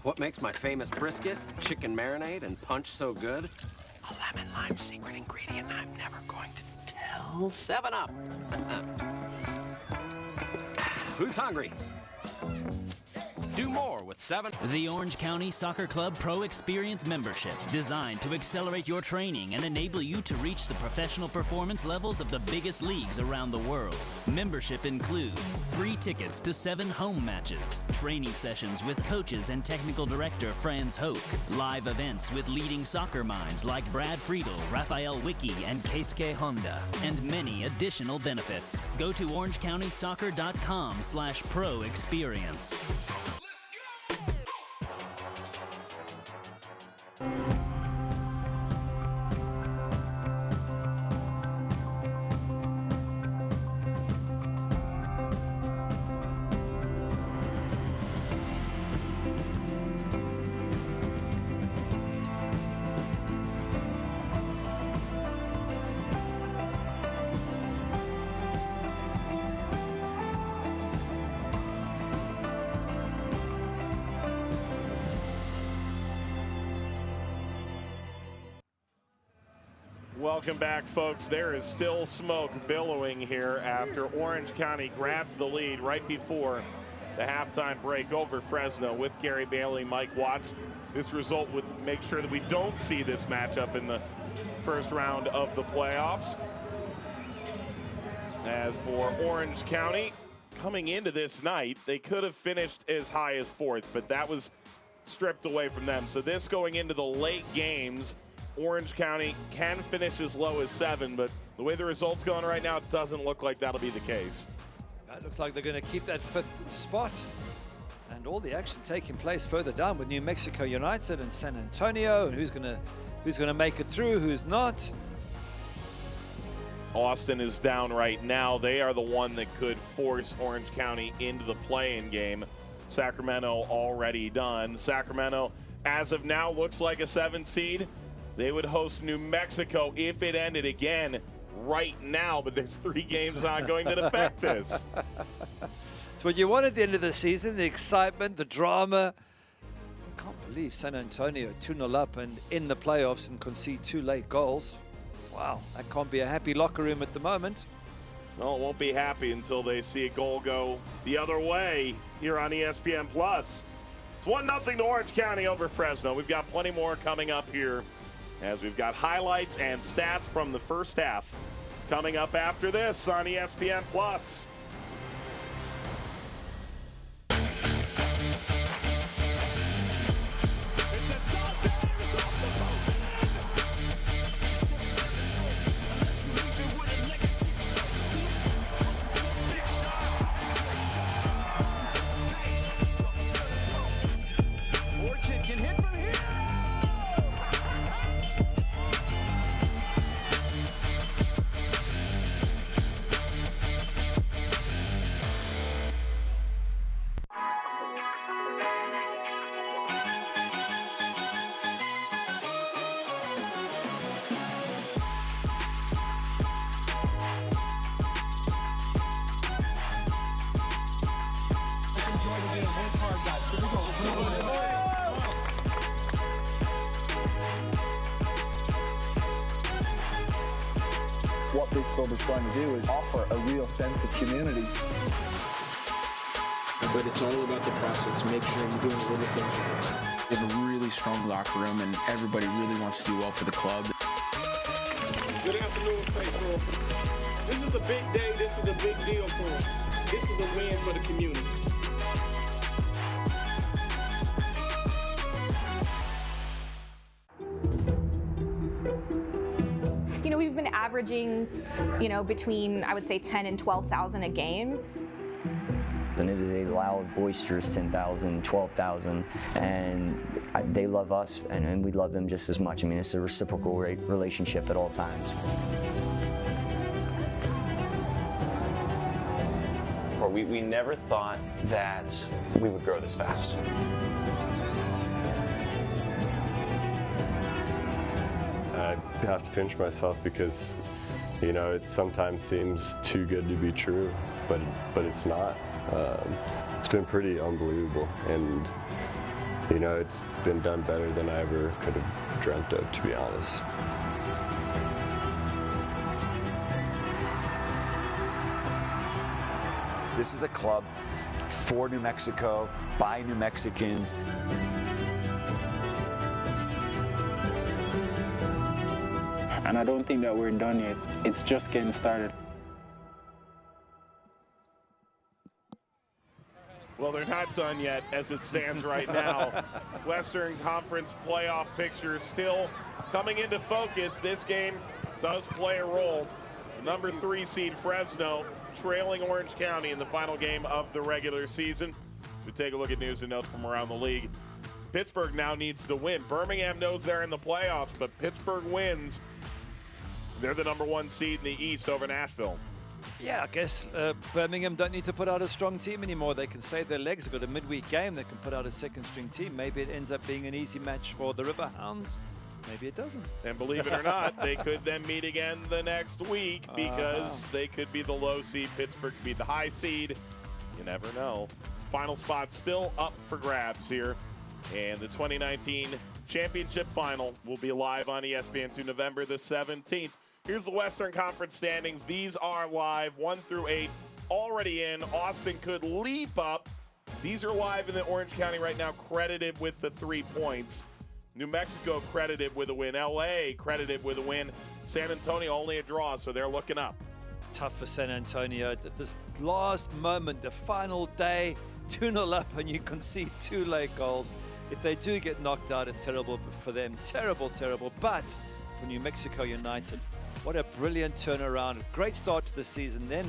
What makes my famous brisket, chicken marinade, and punch so good? A lemon lime secret ingredient I'm never going to tell. 7 Up. Who's hungry? Do more with 7. The Orange County Soccer Club Pro Experience membership, designed to accelerate your training and enable you to reach the professional performance levels of the biggest leagues around the world. Membership includes free tickets to 7 home matches, training sessions with coaches and technical director Franz Hoek, live events with leading soccer minds like Brad Friedel, Raphael Wicki, and Keisuke Honda, and many additional benefits. Go to orangecountysoccer.com/pro experience. Welcome back, folks. There is still smoke billowing here after Orange County grabs the lead right before the halftime break over Fresno with Gary Bailey, Mike Watts. This result would make sure that we don't see this matchup in the first round of the playoffs. As for Orange County, coming into this night, they could have finished as high as 4th, but that was stripped away from them. So this going into the late games, Orange County can finish as low as 7, but the way the result's going right now, it doesn't look like that'll be the case. It looks like they're going to keep that 5th spot. And all the action taking place further down with New Mexico United and San Antonio, and who's going to make it through, who's not. Austin is down right now. They are the one that could force Orange County into the play-in game. Sacramento already done. Sacramento, as of now, looks like a 7 seed. They would host New Mexico if it ended again right now, but there's 3 games ongoing that affect this. It's what you want at the end of the season, the excitement, the drama. I can't believe San Antonio 2-0 up and in the playoffs and concede 2 late goals. Wow, that can't be a happy locker room at the moment. No, it won't be happy until they see a goal go the other way here on ESPN+. It's 1-0 to Orange County over Fresno. We've got plenty more coming up here, as we've got highlights and stats from the first half coming up after this on ESPN+. What this club is trying to do is offer a real sense of community. But it's all about the process. Make sure you're doing the little things. We have a really strong locker room, and everybody really wants to do well for the club. Good afternoon, faithful. This is a big day. This is a big deal for us. This is a win for the community. You know, we've been averaging, between, I would say, 10 and 12,000 a game. And it is a loud, boisterous 10,000, 12,000, and they love us, and we love them just as much. I mean, it's a reciprocal relationship at all times. We never thought that we would grow this fast. I have to pinch myself because, it sometimes seems too good to be true, but it's not. It's been pretty unbelievable, and it's been done better than I ever could have dreamt of, to be honest. This is a club for New Mexico, by New Mexicans. And I don't think that we're done yet. It's just getting started. Well, they're not done yet as it stands right now. Western Conference playoff picture still coming into focus. This game does play a role. Number 3 seed Fresno trailing Orange County in the final game of the regular season. We take a look at news and notes from around the league. Pittsburgh now needs to win. Birmingham knows they're in the playoffs, but Pittsburgh wins. They're the number 1 seed in the East over Nashville. Yeah, I guess Birmingham don't need to put out a strong team anymore. They can save their legs. They've got a midweek game. They can put out a second-string team. Maybe it ends up being an easy match for the Riverhounds. Maybe it doesn't. And believe it or not, they could then meet again the next week because they could be the low seed. Pittsburgh could be the high seed. You never know. Final spot still up for grabs here. And the 2019 championship final will be live on ESPN2 November the 17th. Here's the Western Conference standings. These are live, 1 through 8, already in. Austin could leap up. These are live in the Orange County right now, credited with the 3 points. New Mexico credited with a win. LA credited with a win. San Antonio only a draw, so they're looking up. Tough for San Antonio. This last moment, the final day, 2-0 up, and you concede 2 late goals. If they do get knocked out, it's terrible for them. Terrible, terrible. But for New Mexico United, what a brilliant turnaround. Great start to the season, then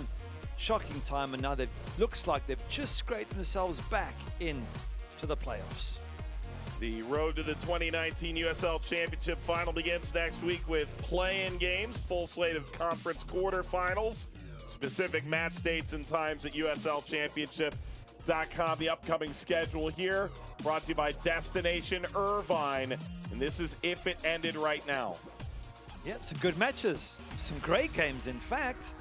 shocking time, and now it looks like they've just scraped themselves back in to the playoffs. The road to the 2019 USL Championship final begins next week with play-in games, full slate of conference quarterfinals, specific match dates and times at USLChampionship.com. The upcoming schedule here brought to you by Destination Irvine, and this is if it ended right now. Yep, some good matches, some great games, in fact.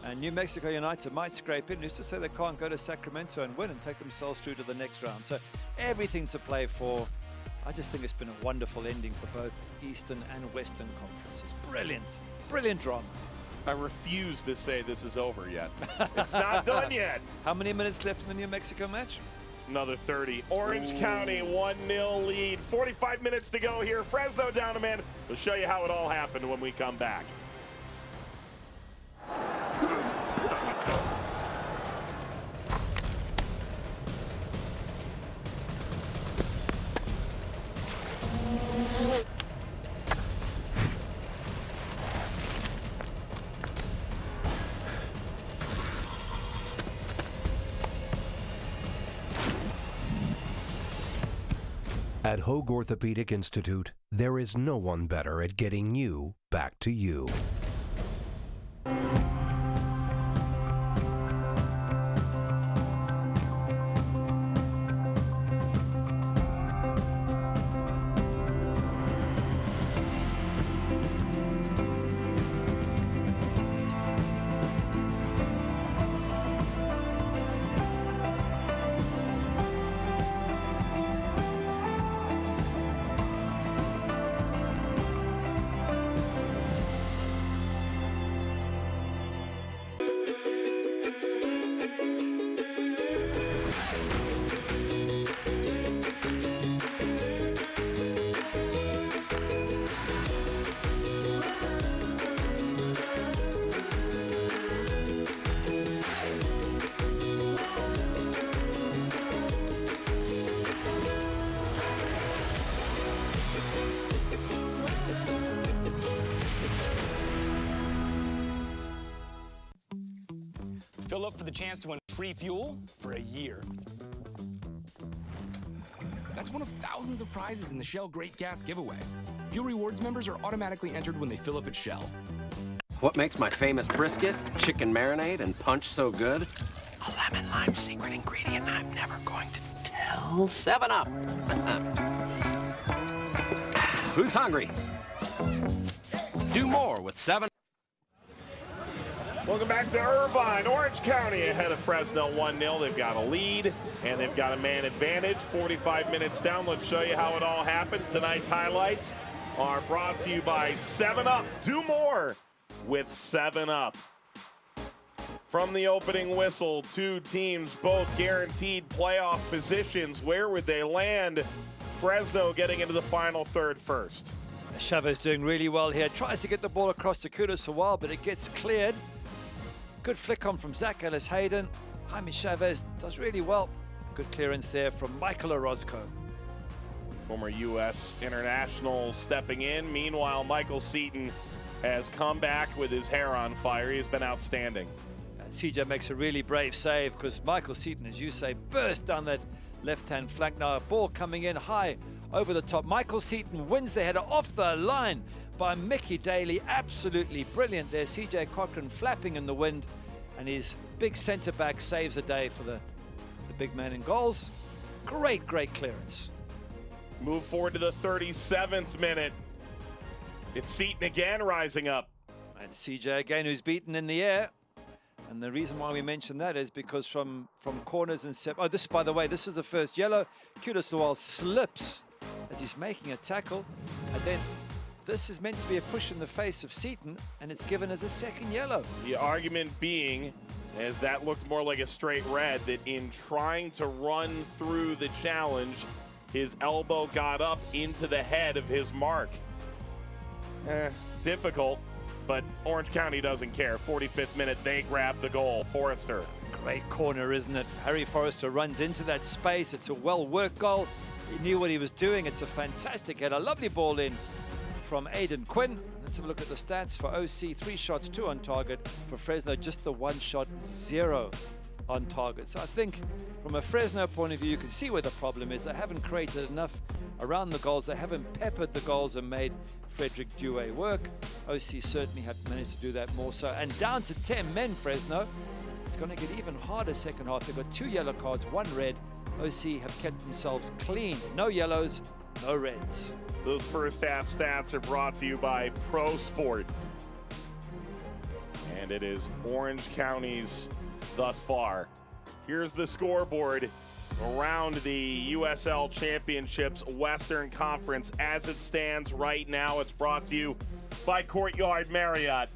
And New Mexico United might scrape in. Who's to say they can't go to Sacramento and win and take themselves through to the next round? So everything to play for. I just think it's been a wonderful ending for both Eastern and Western conferences. Brilliant, brilliant drama. I refuse to say this is over yet. It's not done yet. How many minutes left in the New Mexico match? Another 30. Orange County 1-0 lead. 45 minutes to go here. Fresno down a man. We'll show you how it all happened when we come back. At Hoag Orthopedic Institute, there is no one better at getting you back to you. Fill up for the chance to win free fuel for a year. That's one of thousands of prizes in the Shell Great Gas Giveaway. Fuel Rewards members are automatically entered when they fill up at Shell. What makes my famous brisket, chicken marinade, and punch so good? A lemon lime secret ingredient I'm never going to tell. 7-Up. Who's hungry? Do more with 7. Welcome back to Irvine. Orange County ahead of Fresno 1-0. They've got a lead, and they've got a man advantage. 45 minutes down. Let's show you how it all happened. Tonight's highlights are brought to you by 7-Up. Do more with 7-Up. From the opening whistle, two teams both guaranteed playoff positions. Where would they land? Fresno getting into the final third first. Chavez doing really well here. Tries to get the ball across to Kudos a while, but it gets cleared. Good flick on from Zach Ellis-Hayden. Jaime Chavez does really well. Good clearance there from Michael Orozco. Former U.S. international stepping in. Meanwhile, Michael Seaton has come back with his hair on fire. He's been outstanding. CJ makes a really brave save because Michael Seaton, as you say, burst down that left-hand flank. Now a ball coming in high over the top. Michael Seaton wins the header off the line by Mickey Daly. Absolutely brilliant there. CJ Cochran flapping in the wind, and his big centre-back saves the day for the big man in goals. Great clearance. Move forward to the 37th minute. It's Seaton again rising up. And CJ again, who's beaten in the air. And the reason why we mention that is because from corners and oh, this, by the way, this is the first yellow. Kudos Lawal slips as he's making a tackle. And then this is meant to be a push in the face of Seaton, and it's given as a second yellow. The argument being, as that looked more like a straight red, that in trying to run through the challenge, his elbow got up into the head of his mark. Difficult. But Orange County doesn't care. 45th minute, they grab the goal. Forrester. Great corner, isn't it? Harry Forrester runs into that space. It's a well-worked goal. He knew what he was doing. It's a fantastic header. Lovely ball in from Aidan Quinn. Let's have a look at the stats for OC. 3 shots, 2 on target. For Fresno, just the 1 shot, 0 on target. So I think from a Fresno point of view, you can see where the problem is. They haven't created enough around the goals. They haven't peppered the goals and made Frederick Dewey work. OC certainly have managed to do that more so. And down to 10 men, Fresno. It's going to get even harder second half. They've got 2 yellow cards, 1 red. OC have kept themselves clean. No yellows, no reds. Those first half stats are brought to you by Pro Sport. And it is Orange County's thus far. Here's the scoreboard around the USL Championships Western Conference as it stands right now. It's brought to you by Courtyard Marriott.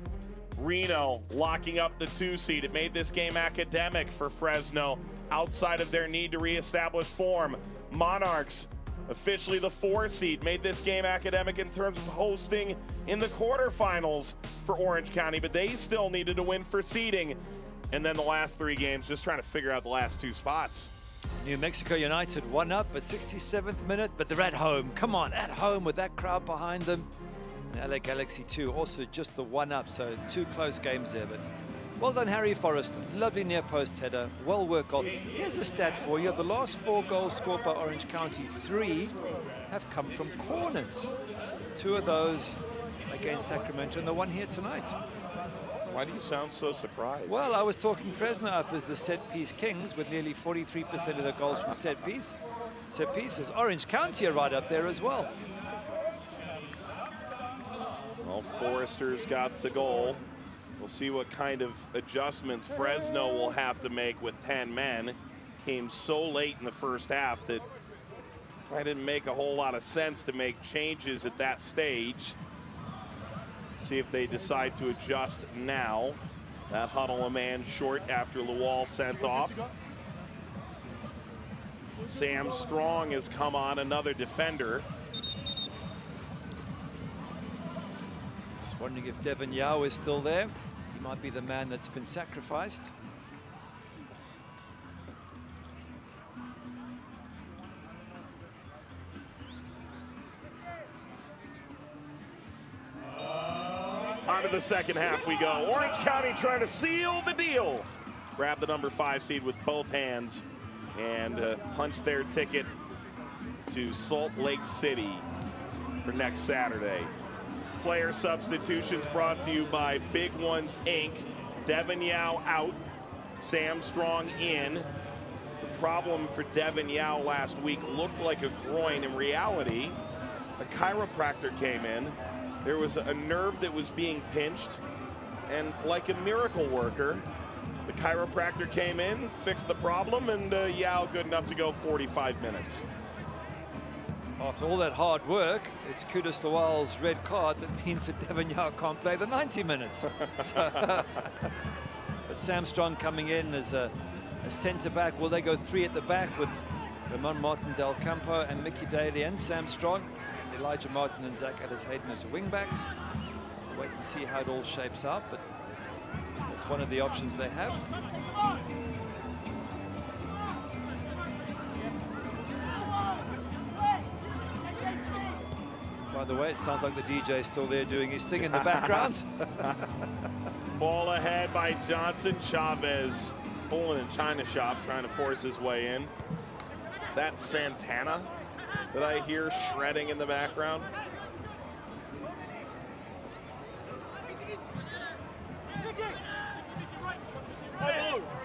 Reno locking up the 2 seed. It made this game academic for Fresno outside of their need to reestablish form. Monarchs officially the 4 seed, made this game academic in terms of hosting in the quarterfinals for Orange County, but they still needed to win for seeding. And then the last 3 games, just trying to figure out the last 2 spots. New Mexico United 1 up at 67th minute, but they're at home. Come on, at home with that crowd behind them. And LA Galaxy 2 also just the 1 up, so 2 close games there. But well done, Harry Forrester. Lovely near post header, well worked goal. Here's a stat for you. Of the last 4 goals scored by Orange County, 3 have come from corners. 2 of those against Sacramento and the 1 here tonight. Why do you sound so surprised? Well, I was talking Fresno up as the set-piece kings with nearly 43% of their goals from set pieces. Orange County are right up there as well. Well, Forrester's got the goal. We'll see what kind of adjustments Fresno will have to make with 10 men. Came so late in the first half that it didn't make a whole lot of sense to make changes at that stage. See if they decide to adjust now. That huddle a man short after Lawal sent off. Sam Strong has come on, another defender. Just wondering if Devon Yao is still there. He might be the man that's been sacrificed. On to the second half we go. Orange County trying to seal the deal. Grab the number 5 seed with both hands and punch their ticket to Salt Lake City for next Saturday. Player substitutions brought to you by Big Ones Inc. Devon Yao out, Sam Strong in. The problem for Devon Yao last week looked like a groin. In reality, a chiropractor came in. There was a nerve that was being pinched, and like a miracle worker, the chiropractor came in, fixed the problem, and Yao good enough to go 45 minutes. After all that hard work, it's Kudos Lawal's red card that means that Devon Yao can't play the 90 minutes. But But Sam Strong coming in as a centre-back. Will they go 3 at the back with Ramon Martin Del Campo and Mickey Daly and Sam Strong, and Elijah Martin and Zach Adams-Hayden as wing-backs? We'll wait and see how it all shapes out, but that's one of the options they have. By the way, it sounds like the DJ is still there doing his thing in the background. Ball ahead by Johnson. Chavez pulling in China shop, trying to force his way in. Is that Santana that I hear shredding in the background?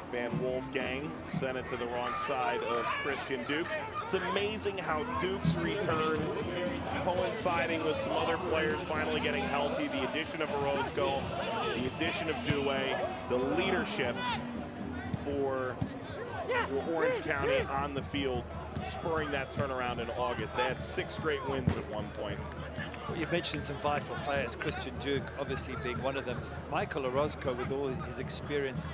Van Wolfgang sent it to the wrong side of Christian Duke. It's amazing how Duke's return, coinciding with some other players finally getting healthy, the addition of Orozco, the addition of Douay, the leadership for Orange County on the field, spurring that turnaround in August. They had 6 straight wins at one point. Well, you mentioned some vital players, Christian Duke obviously being one of them. Michael Orozco with all his experience.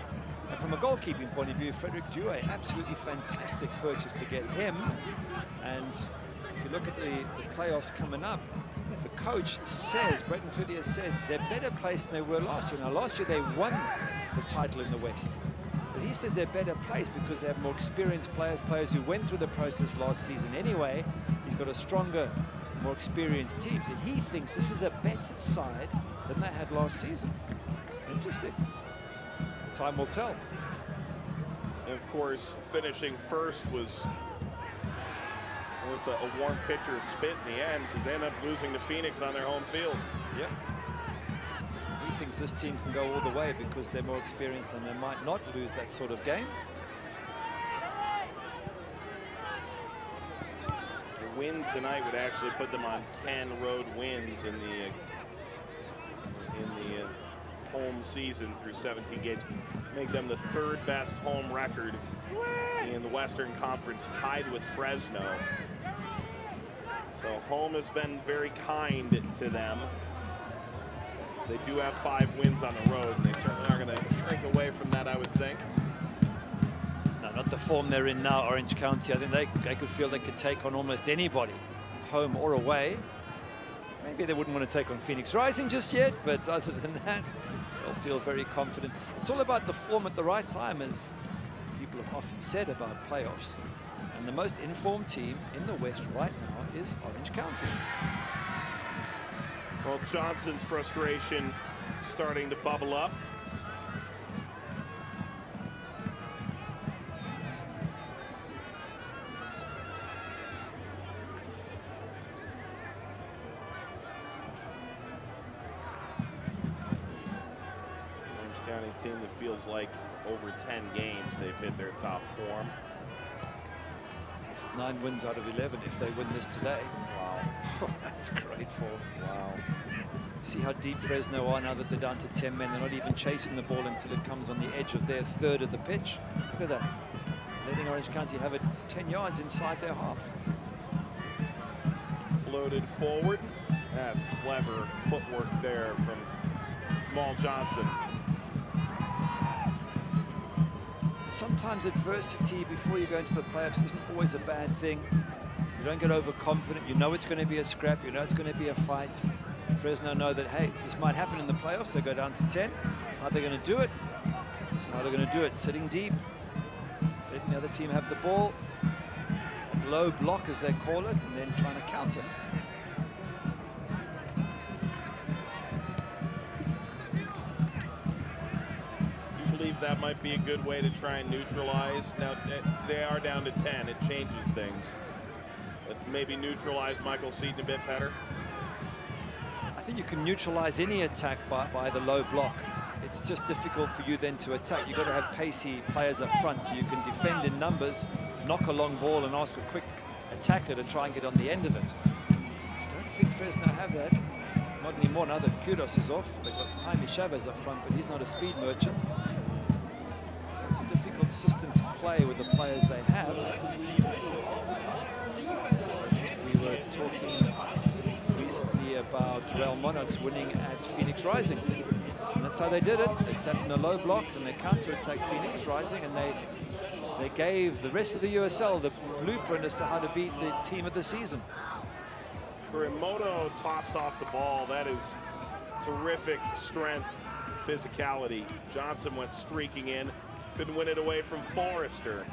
And from a goalkeeping point of view, Frederick Douay, absolutely fantastic purchase to get him. And if you look at the playoffs coming up, the coach says, Brendan Cloutier says, they're better placed than they were last year. Now, last year they won the title in the West. But he says they're better placed because they have more experienced players, players who went through the process last season anyway. He's got a stronger, more experienced team. So he thinks this is a better side than they had last season. Interesting. Time will tell. And of course, finishing first was with a warm pitcher of spit in the end, because they ended up losing to Phoenix on their home field. Yeah. He thinks this team can go all the way because they're more experienced and they might not lose that sort of game. A win tonight would actually put them on 10 road wins in the home season through 17 games, make them the 3rd best home record in the Western Conference, tied with Fresno. So home has been very kind to them. They do have 5 wins on the road, and they certainly aren't going to shrink away from that, I would think. No, not the form they're in now, Orange County. I think they could feel they could take on almost anybody, home or away. Maybe they wouldn't want to take on Phoenix Rising just yet, but other than that, they'll feel very confident. It's all about the form at the right time, as people have often said about playoffs. And the most informed team in the West right now is Orange County. Well, Johnson's frustration starting to bubble up. Team that feels like over 10 games they've hit their top form. This is 9 wins out of 11 if they win this today. Wow. That's great form. Wow. See how deep Fresno are now that they're down to 10 men. They're not even chasing the ball until it comes on the edge of their 1/3 of the pitch. Look at that. Letting Orange County have it 10 yards inside their half. Floated forward. That's clever footwork there from Jamal Johnson. Sometimes adversity before you go into the playoffs isn't always a bad thing. You don't get overconfident. You know it's going to be a scrap. You know it's going to be a fight. Fresno know that, hey, this might happen in the playoffs. They go down to 10. How are they going to do it? This is how they're going to do it. Sitting deep, letting the other team have the ball. Low block, as they call it, and then trying to counter. That might be a good way to try and neutralize. Now they are down to 10. It changes things. But maybe neutralize Michael Seaton a bit better. I think you can neutralize any attack by the low block. It's just difficult for you then to attack. You've got to have pacey players up front so you can defend in numbers, knock a long ball and ask a quick attacker to try and get on the end of it. I don't think Fresno have that. Not anymore. Now that Kudos is off. They've got Jaime Chavez up front, but he's not a speed merchant. It's a difficult system to play with the players they have. But we were talking recently about Real Monarchs winning at Phoenix Rising. And that's how they did it. They sat in a low block and they counter-attacked Phoenix Rising, and they gave the rest of the USL the blueprint as to how to beat the team of the season. Kurimoto tossed off the ball. That is terrific strength, physicality. Johnson went streaking in, couldn't win it away from Forrester.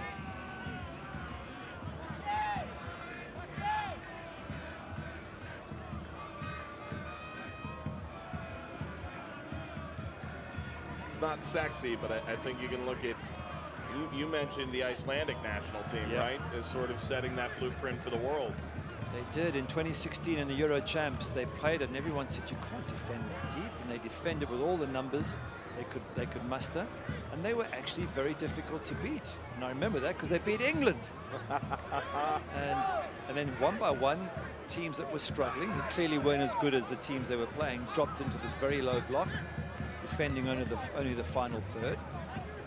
It's not sexy, but I think you can look at, you mentioned the Icelandic national team, right? As sort of setting that blueprint for the world. They did in 2016 in the Euro Champs. They played it and everyone said you can't defend that deep, and they defended with all the numbers they could muster, and they were actually very difficult to beat. And I remember that because they beat England. and then one by one, teams that were struggling, who clearly weren't as good as the teams they were playing, dropped into this very low block, defending only the final third.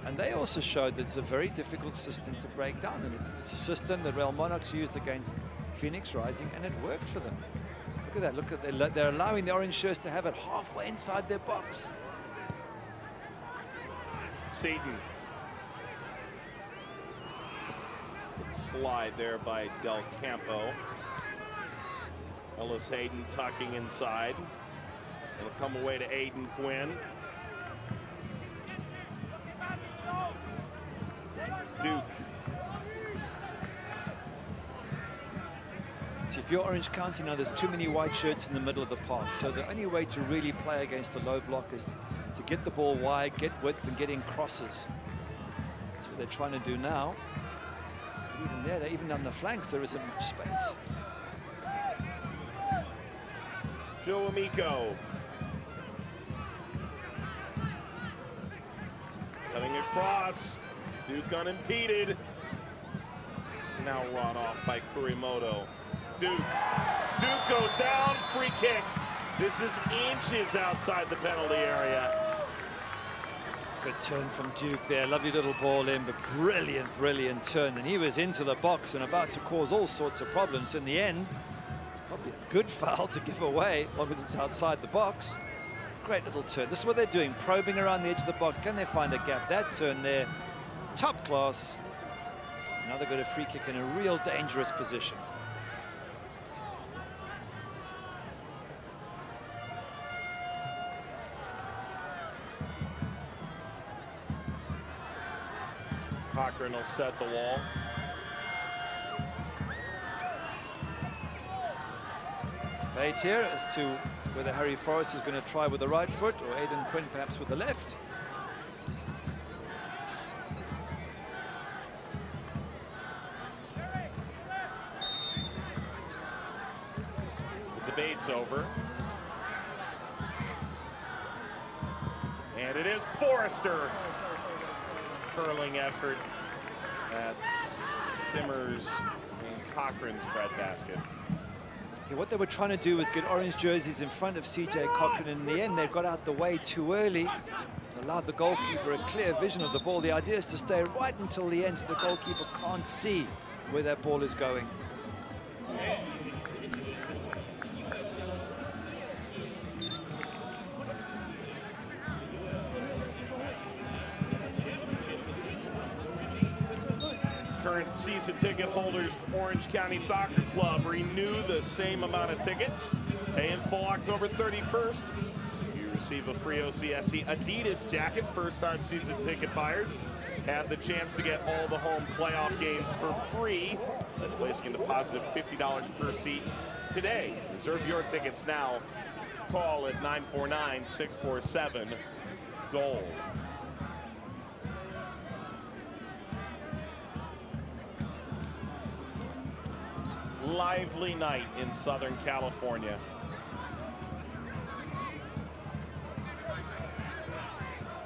And they also showed that it's a very difficult system to break down, and it's a system that Real Monarchs used against Phoenix Rising, and it worked for them. Look at that, look at they're allowing the orange shirts to have it halfway inside their box. Seaton. Slide there by Del Campo. Ellis Hayden tucking inside. It'll come away to Aiden Quinn. Duke. See, if you're Orange County now, there's too many white shirts in the middle of the park. So the only way to really play against a low block is to get the ball wide, get width, and get in crosses. That's what they're trying to do now. But even there, even on the flanks, there isn't much space. Joe Amico. Cutting across. Duke unimpeded. Now run off by Kurimoto. Duke goes down, free kick. This is inches outside the penalty area. Good turn from Duke there, lovely little ball in, but brilliant turn. And he was into the box and about to cause all sorts of problems. In the end, probably a good foul to give away, as long as it's outside the box. Great little turn. This is what they're doing, probing around the edge of the box. Can they find a gap? That turn there, top class. Now they've got a free kick in a real dangerous position. Cochran will set the wall. Debate here as to whether Harry Forrest is going to try with the right foot or Aidan Quinn perhaps with the left. The debate's over. And it is Forrester. Curling effort at Simmers and Cochran's breadbasket. Yeah, what they were trying to do was get orange jerseys in front of CJ Cochran. In the end, they got out the way too early, allowed the goalkeeper a clear vision of the ball. The idea is to stay right until the end so the goalkeeper can't see where that ball is going. Current season ticket holders for Orange County Soccer Club renew the same amount of tickets. Pay in full October 31st. You receive a free OCSC Adidas jacket. First-time season ticket buyers have the chance to get all the home playoff games for free. By placing a deposit of $50 per seat today. Reserve your tickets now. Call at 949-647-GOAL. Lively night in Southern California.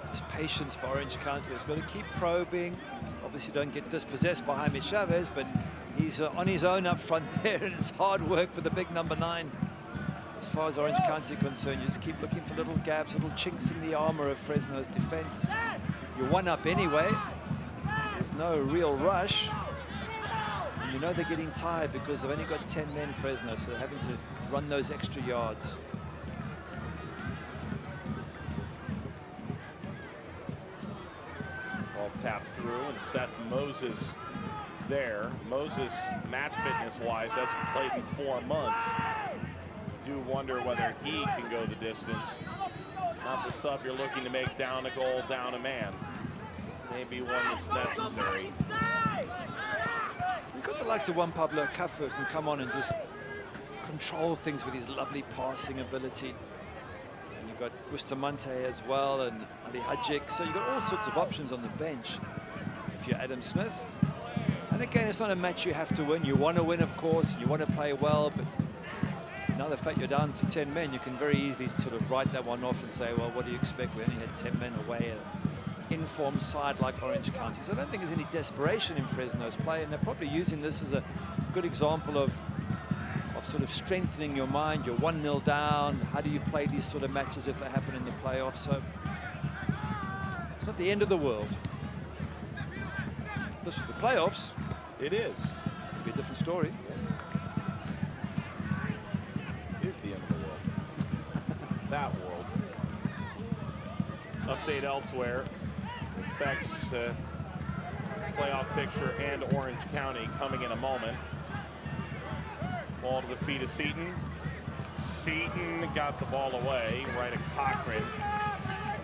Just patience for Orange County. It's got to keep probing. Obviously don't get dispossessed by Jaime Chavez, but he's on his own up front there, and it's hard work for the big number 9. As far as Orange County is concerned, you just keep looking for little gaps, little chinks in the armor of Fresno's defense. You're one up anyway, so there's no real rush. You know they're getting tired because they've only got 10 men, Fresno, so they're having to run those extra yards. tap through, and Seth Moses is there. Moses, match fitness-wise, hasn't played in 4 months. Do wonder whether he can go the distance. It's not the sub you're looking to make down a goal, down a man. Maybe one that's necessary. We've got the likes of Juan Pablo Cafu, who can come on and just control things with his lovely passing ability. And you've got Bustamante as well, and Ali Hadjik. So you've got all sorts of options on the bench if you're Adam Smith. And again, it's not a match you have to win. You want to win, of course, you want to play well, but now the fact you're down to 10 men, you can very easily sort of write that one off and say, well, what do you expect? We only had 10 men away. Informed side like Orange County. So I don't think there's any desperation in Fresno's play, and they're probably using this as a good example of sort of strengthening your mind. You're 1-0 down. How do you play these sort of matches if they happen in the playoffs? So it's not the end of the world. If this was the playoffs, it is. It'd be a different story. It is the end of the world. That world. Update elsewhere. Affects playoff picture and Orange County coming in a moment. Ball to the feet of Seaton. Seaton got the ball away right at Cochran.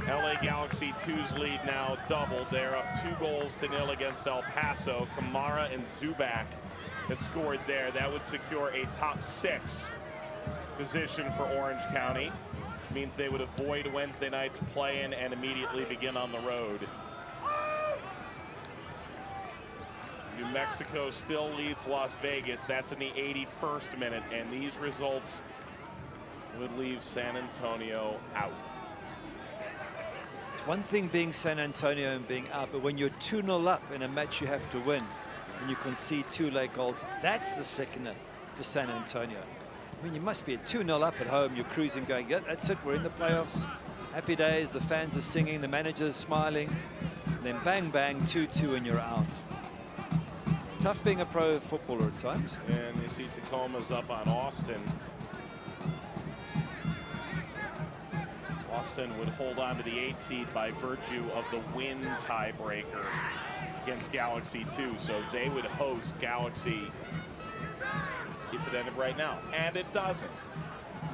LA Galaxy 2's lead now doubled. They're up 2-0 against El Paso. Kamara and Zubac have scored there. That would secure a top 6 position for Orange County, which means they would avoid Wednesday night's play-in and immediately begin on the road. New Mexico still leads Las Vegas. That's in the 81st minute, and these results would leave San Antonio out. It's one thing being San Antonio and being out, but when you're 2-0 up in a match you have to win, and you concede 2 late goals, that's the sickener for San Antonio. I mean, you must be at 2-0 up at home, you're cruising going, yeah, that's it, we're in the playoffs. Happy days, the fans are singing, the manager's smiling, and then bang, bang, 2-2, and you're out. It's tough being a pro footballer at times. And you see Tacoma's up on Austin. Austin would hold on to the 8 seed by virtue of the win tiebreaker against Galaxy 2. So they would host Galaxy if it ended right now. And it doesn't.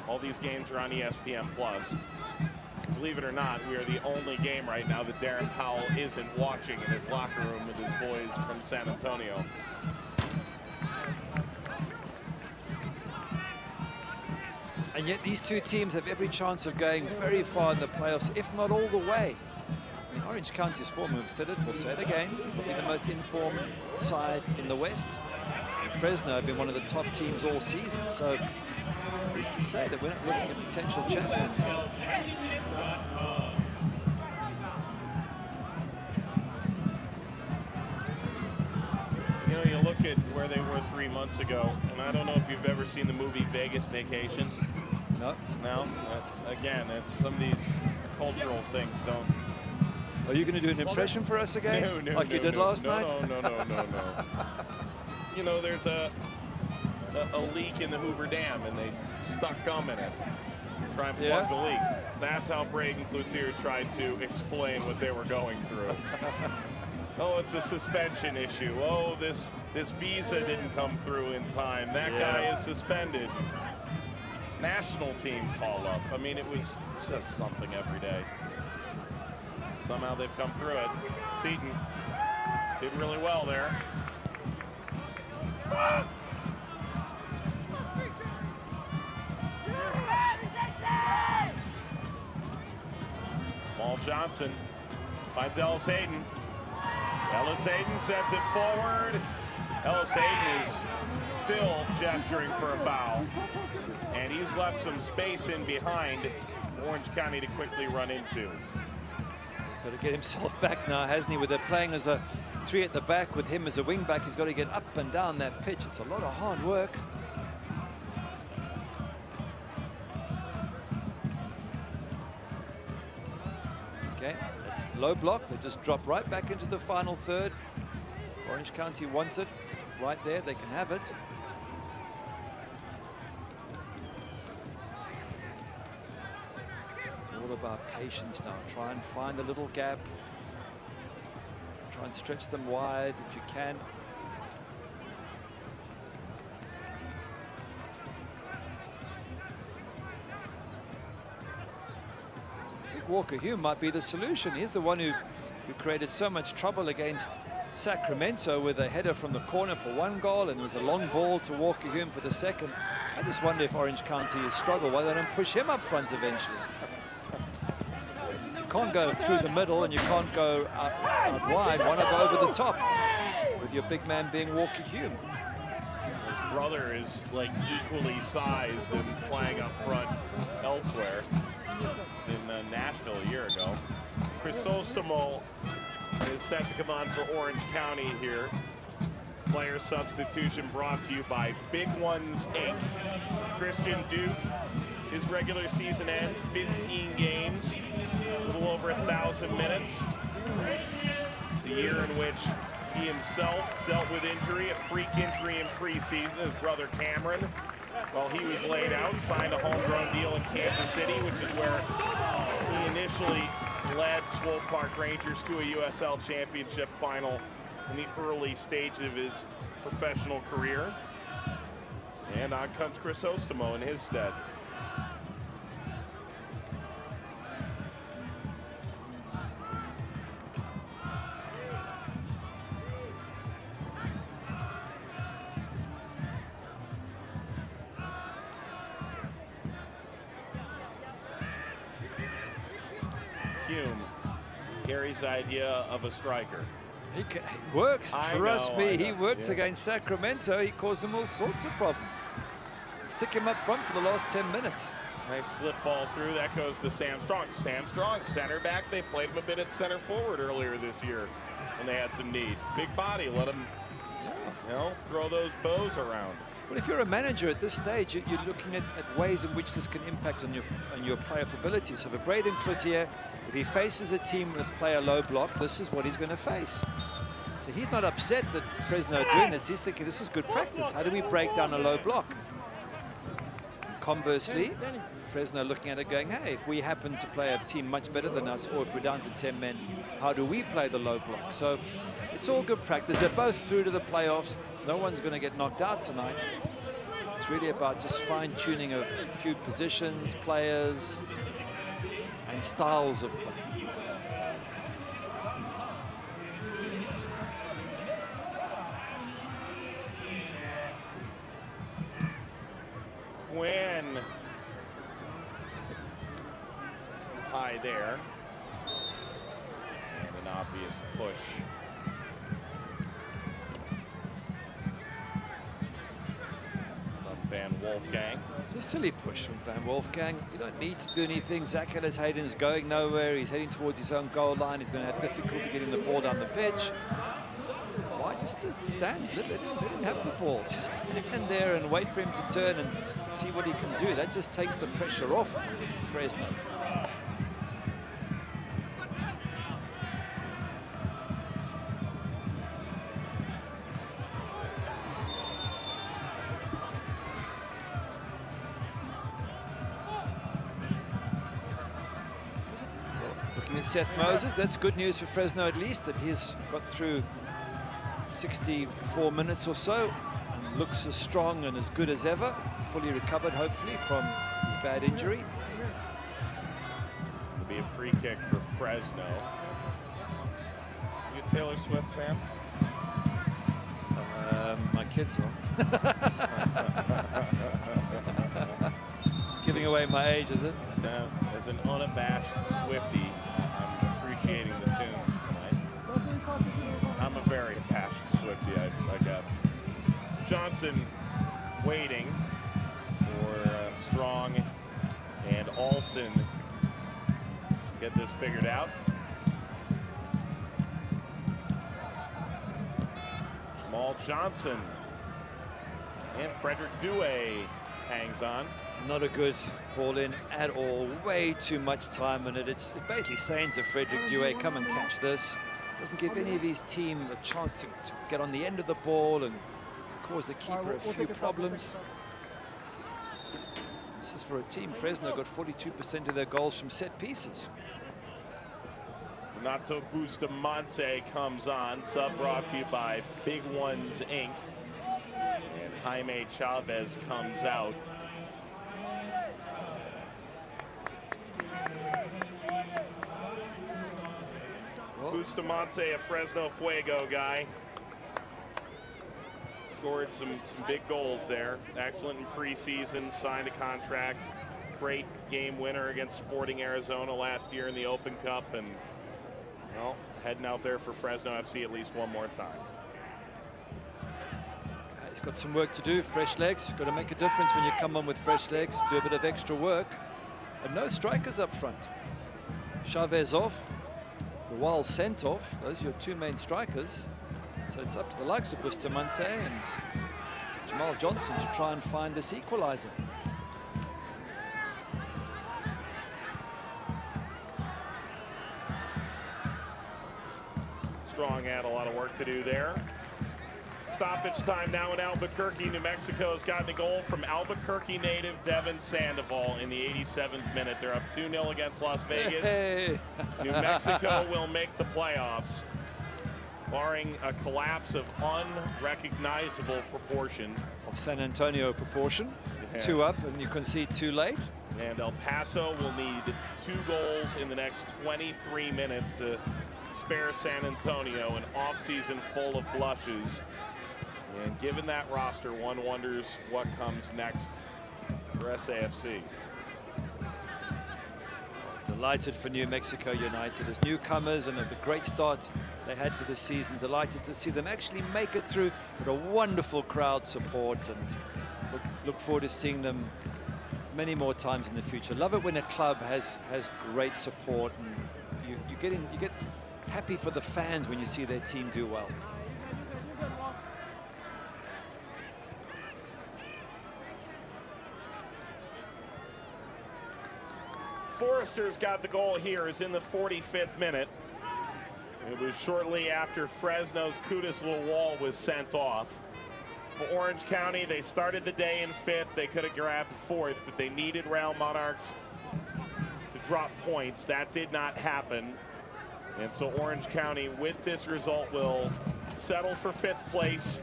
All these games are on ESPN+. Believe it or not, we are the only game right now that Darren Powell isn't watching in his locker room with his boys from San Antonio. And yet these two teams have every chance of going very far in the playoffs, if not all the way. I mean, Orange County's form, we've said it, we'll say it again, probably the most informed side in the West. And Fresno have been one of the top teams all season, so who's to say that we're not looking at potential champions here? You know, you look at where they were 3 months ago, and I don't know if you've ever seen the movie Vegas Vacation. No. No? That's, again, it's some of these cultural things don't... Are you going to do an impression for us again? Like you did last night? No. You know, there's a leak in the Hoover Dam, and they stuck gum in it. Try and plug the leak. That's how Braden Cloutier tried to explain what they were going through. Oh, it's a suspension issue. Oh, this visa didn't come through in time. That guy is suspended. National team call up. I mean, it was just something every day. Somehow they've come through it. Seaton did really well there. Paul Johnson finds Ellis Hayden. Ellis Hayden sends it forward. Ellis Hayden is still gesturing for a foul. And he's left some space in behind for Orange County to quickly run into. He's got to get himself back now, hasn't he? With it playing as a 3 at the back with him as a wing back, he's got to get up and down that pitch. It's a lot of hard work. Okay, low block, they just drop right back into the final third. Orange County wants it right there, they can have it. It's all about patience now. Try and find a little gap. Try Try and stretch them wide if you can. Walker Hume might be the solution. He's the one who created so much trouble against Sacramento with a header from the corner for 1 goal, and it was a long ball to Walker Hume for the second. I just wonder if Orange County has struggled, why they don't push him up front eventually. If you can't go through the middle and you can't go out wide, why not go over the top with your big man being Walker Hume? His brother is like equally sized and playing up front elsewhere. In Nashville a year ago. Crisostomo is set to come on for Orange County here. Player substitution brought to you by Big Ones Inc. Christian Duke, his regular season ends, 15 games, a little over 1,000 minutes. It's a year in which he himself dealt with injury, a freak injury in preseason. His brother Cameron, while he was laid out, signed a homegrown deal in Kansas City, which is where he initially led Swope Park Rangers to a USL Championship final in the early stage of his professional career. And on comes Crisostomo in his stead. Gary's idea of a striker. He works, trust me. He worked Yeah. against Sacramento. He caused them all sorts of problems. Stick him up front for the last 10 minutes. Nice slip ball through. That goes to Sam Strong. Sam Strong, center back. They played him a bit at center forward earlier this year when they had some need. Big body, let him, throw those bows around. Well, if you're a manager at this stage, you're looking at ways in which this can impact on your player ability. So for Braden Cloutier, if he faces a team that play a low block, this is what he's going to face. So he's not upset that Fresno are doing this. He's thinking this is good practice. How do we break down a low block? Conversely, Fresno looking at it going, hey, if we happen to play a team much better than us, or if we're down to 10 men, how do we play the low block? So it's all good practice. They're both through to the playoffs. No one's going to get knocked out tonight. It's really about just fine-tuning a few positions, players, and styles of play. Quinn high there. And an obvious push. From Van Wolfgang. It's a silly push from Van Wolfgang. You don't need to do anything. Zach Ellis-Hayden's going nowhere. He's heading towards his own goal line. He's going to have difficulty getting the ball down the pitch. Why just stand? Let him have the ball. Just stand there and wait for him to turn and see what he can do. That just takes the pressure off Fresno. Looking at Seth Moses, that's good news for Fresno at least, that he's got through 64 minutes or so and looks as strong and as good as ever, fully recovered hopefully from his bad injury. It'll be a free kick for Fresno. You a Taylor Swift fan? My kids are. Giving away my age, is it? No, as an unabashed Swiftie, I'm appreciating the tunes tonight. I'm a very passionate Swiftie, I guess. Johnson waiting for Strong and Alston to get this figured out. Jamal Johnson and Frederick Douay hangs on. Not a good ball in at all. Way too much time in it. It's basically saying to Frederick Douay, come and catch this. Doesn't give any of his team a chance to get on the end of the ball and cause the keeper a few problems. This is for a team. Fresno got 42% of their goals from set pieces. Nato Bustamante comes on, sub brought to you by Big Ones Inc. And Jaime Chavez comes out. Bustamante, a Fresno Fuego guy. Scored some big goals there. Excellent in preseason, signed a contract. Great game winner against Sporting Arizona last year in the Open Cup, and well, heading out there for Fresno FC at least one more time. He's got some work to do, fresh legs. Got to make a difference when you come on with fresh legs, do a bit of extra work. And no strikers up front. Chavez off, Rual sent off. Those are your two main strikers. So it's up to the likes of Bustamante and Jamal Johnson to try and find this equalizer. Strong had a lot of work to do there. Stoppage time now in Albuquerque. New Mexico's gotten a goal from Albuquerque native Devin Sandoval in the 87th minute. They're up 2-0 against Las Vegas. Hey. New Mexico will make the playoffs, barring a collapse of unrecognizable proportion. Of San Antonio proportion. Yeah. 2 up and you concede too late. And El Paso will need 2 goals in the next 23 minutes to spare San Antonio, an offseason full of blushes. And given that roster, one wonders what comes next for SAFC. Delighted for New Mexico United as newcomers and of the great start they had to the season. Delighted to see them actually make it through with a wonderful crowd support, and look forward to seeing them many more times in the future. Love it when a club has great support, and you get happy for the fans when you see their team do well. Forrester's got the goal here, is in the 45th minute. It was shortly after Fresno's Kudus Lawal was sent off. For Orange County, they started the day in 5th. They could have grabbed 4th, but they needed Real Monarchs to drop points. That did not happen. And so Orange County, with this result, will settle for 5th place,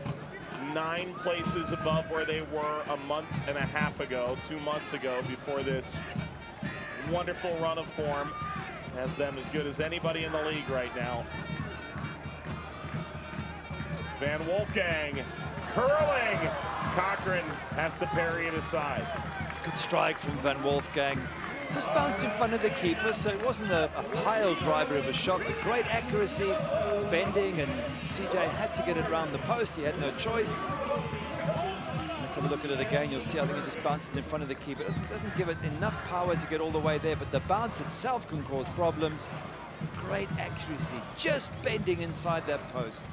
9 places above where they were a month and a half ago, 2 months ago, before this wonderful run of form. Has them as good as anybody in the league right now. Van Wolfgang curling. Cochran has to parry it aside. Good strike from Van Wolfgang. Just bounced in front of the keeper, so it wasn't a pile driver of a shot, but great accuracy, bending, and CJ had to get it around the post. He had no choice. Let's have a look at it again. You'll see, I think it just bounces in front of the keeper. It doesn't give it enough power to get all the way there, but the bounce itself can cause problems. Great accuracy, just bending inside that post.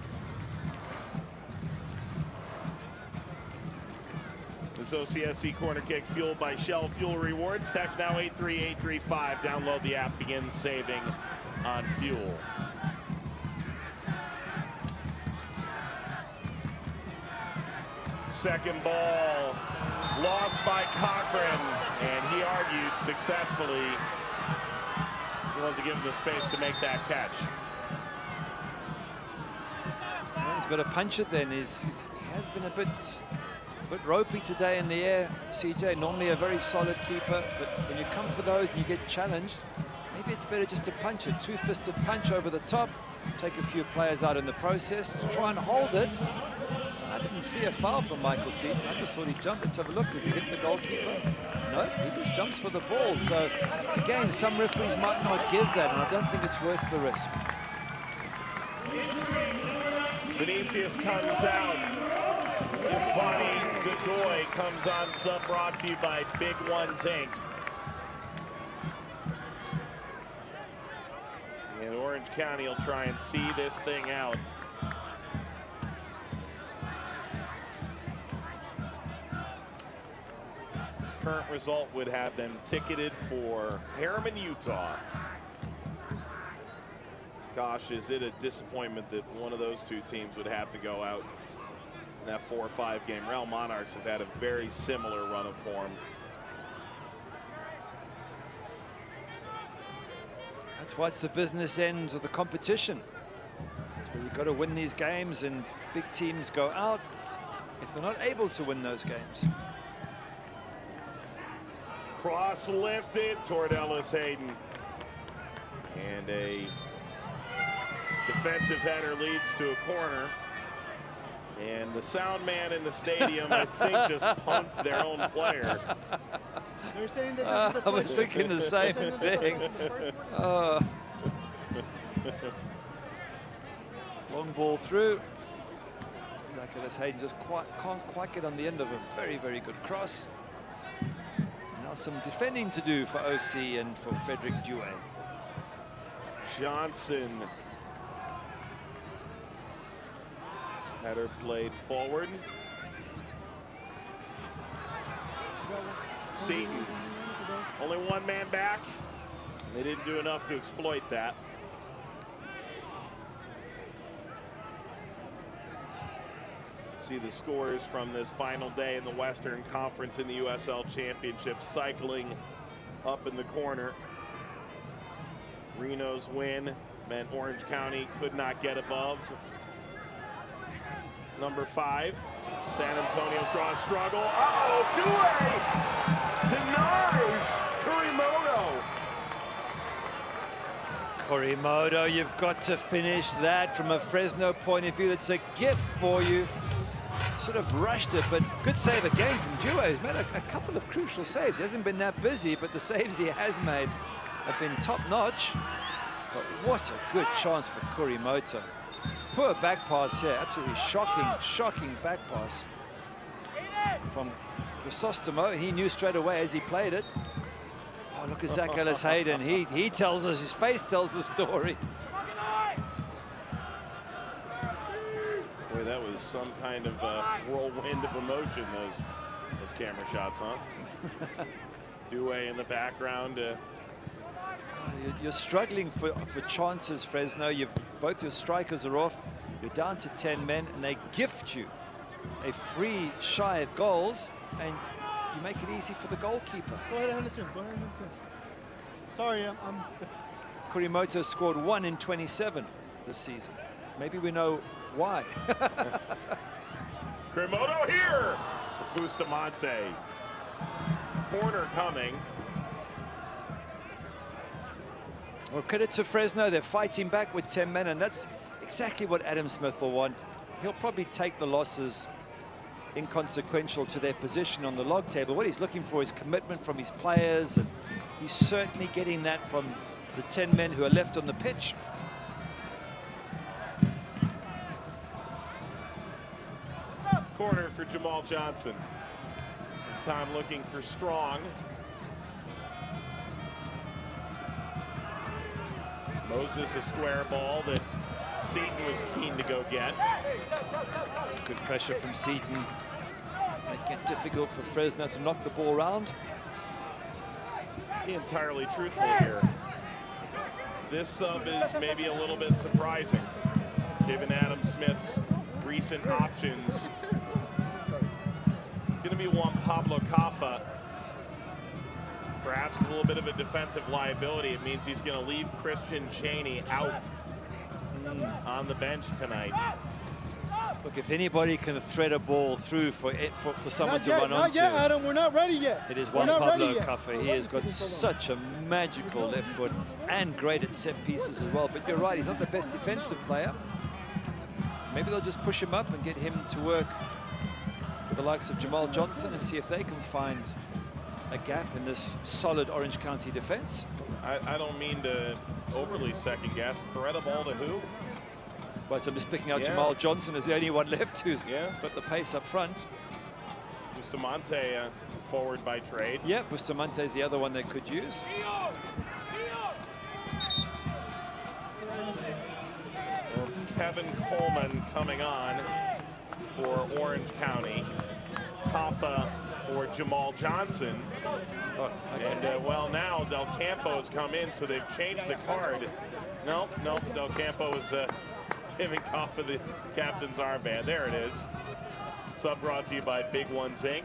This OCSC corner kick fueled by Shell Fuel Rewards. Text now 83835. Download the app, begin saving on fuel. Second ball lost by Cochran, and he argued successfully. He wasn't given the space to make that catch. Well, he's got to punch it then. He has been a bit ropey today in the air. CJ, normally a very solid keeper, but when you come for those and you get challenged, maybe it's better just to punch it. Two-fisted punch over the top, take a few players out in the process, try and hold it. I didn't see a foul from Michael Seaton. I just thought he jumped. Let's have a look. Does he hit the goalkeeper? No, he just jumps for the ball. So, again, some referees might not give that, and I don't think it's worth the risk. Vinicius comes out. Giovanni Godoy comes on, sub brought to you by Big Ones Inc. And Orange County will try and see this thing out. This current result would have them ticketed for Harriman, Utah. Gosh, is it a disappointment that one of those two teams would have to go out in that 4 or 5 game. Real Monarchs have had a very similar run of form. That's why it's the business end of the competition. That's where you've got to win these games, and big teams go out if they're not able to win those games. Cross lifted toward Ellis Hayden. And a defensive header leads to a corner. And the sound man in the stadium, I think, just punked their own player. They're saying that I was thinking the same thing. Long ball through. Ellis Hayden just can't quite get on the end of a very, very good cross. Now some defending to do for OC and for Frederick Due. Johnson. Header played forward. Seaton. Only one man back. They didn't do enough to exploit that. See the scores from this final day in the Western Conference in the USL Championship cycling up in the corner. Reno's win meant Orange County could not get above. Number 5, San Antonio's draw struggle. Uh-oh, Due denies Kurimoto. Kurimoto, you've got to finish that from a Fresno point of view. It's a gift for you. Sort of rushed it, but good save again from Due. He's made a couple of crucial saves. He hasn't been that busy, but the saves he has made have been top-notch. But what a good chance for Kurimoto. Poor back pass here, absolutely shocking back pass from Crisostomo. He knew straight away as he played it. Oh, look at Zach Ellis Hayden. He tells us, his face tells the story. Boy, that was some kind of whirlwind of emotion, those camera shots, huh? Due in the background. You're struggling for chances, Fresno. Both your strikers are off. You're down to 10 men, and they gift you a free shy at goals, and you make it easy for the goalkeeper. Go ahead and hand it to him. Go ahead and hand it to him. Sorry, I'm... Kurimoto scored 1 in 27 this season. Maybe we know why. Kurimoto here for Bustamante. Corner coming. Well, credit to Fresno. They're fighting back with 10 men, and that's exactly what Adam Smith will want. He'll probably take the losses inconsequential to their position on the log table. What he's looking for is commitment from his players, and he's certainly getting that from the 10 men who are left on the pitch. Corner for Jamal Johnson. This time looking for Strong. Moses, a square ball that Seaton was keen to go get. Good pressure from Seaton, making it difficult for Fresno to knock the ball around. Be entirely truthful here. This sub is maybe a little bit surprising, given Adam Smith's recent options. It's going to be Juan Pablo Caffa. Perhaps is a little bit of a defensive liability. It means he's going to leave Christian Cheney out on the bench tonight. Look, if anybody can thread a ball through for someone to run onto, not yet, Adam. We're not ready yet. It is Juan Pablo Caffa. He has got such a magical left foot and great at set pieces as well. But you're right, he's not the best defensive player. Maybe they'll just push him up and get him to work with the likes of Jamal Johnson and see if they can find a gap in this solid Orange County defense. I don't mean to overly second guess. Thread a ball to who? Well, so I'm just picking out Jamal Johnson as the only one left who's got the pace up front. Bustamante forward by trade. Yeah, Bustamante is the other one they could use. Well, it's Kevin Coleman coming on for Orange County. Caffa for Jamal Johnson. Oh, okay. And well, now Del Campo's come in, so they've changed the card. Nope, Del Campo is giving Caffa the captain's armband. There it is. Sub brought to you by Big Ones Inc.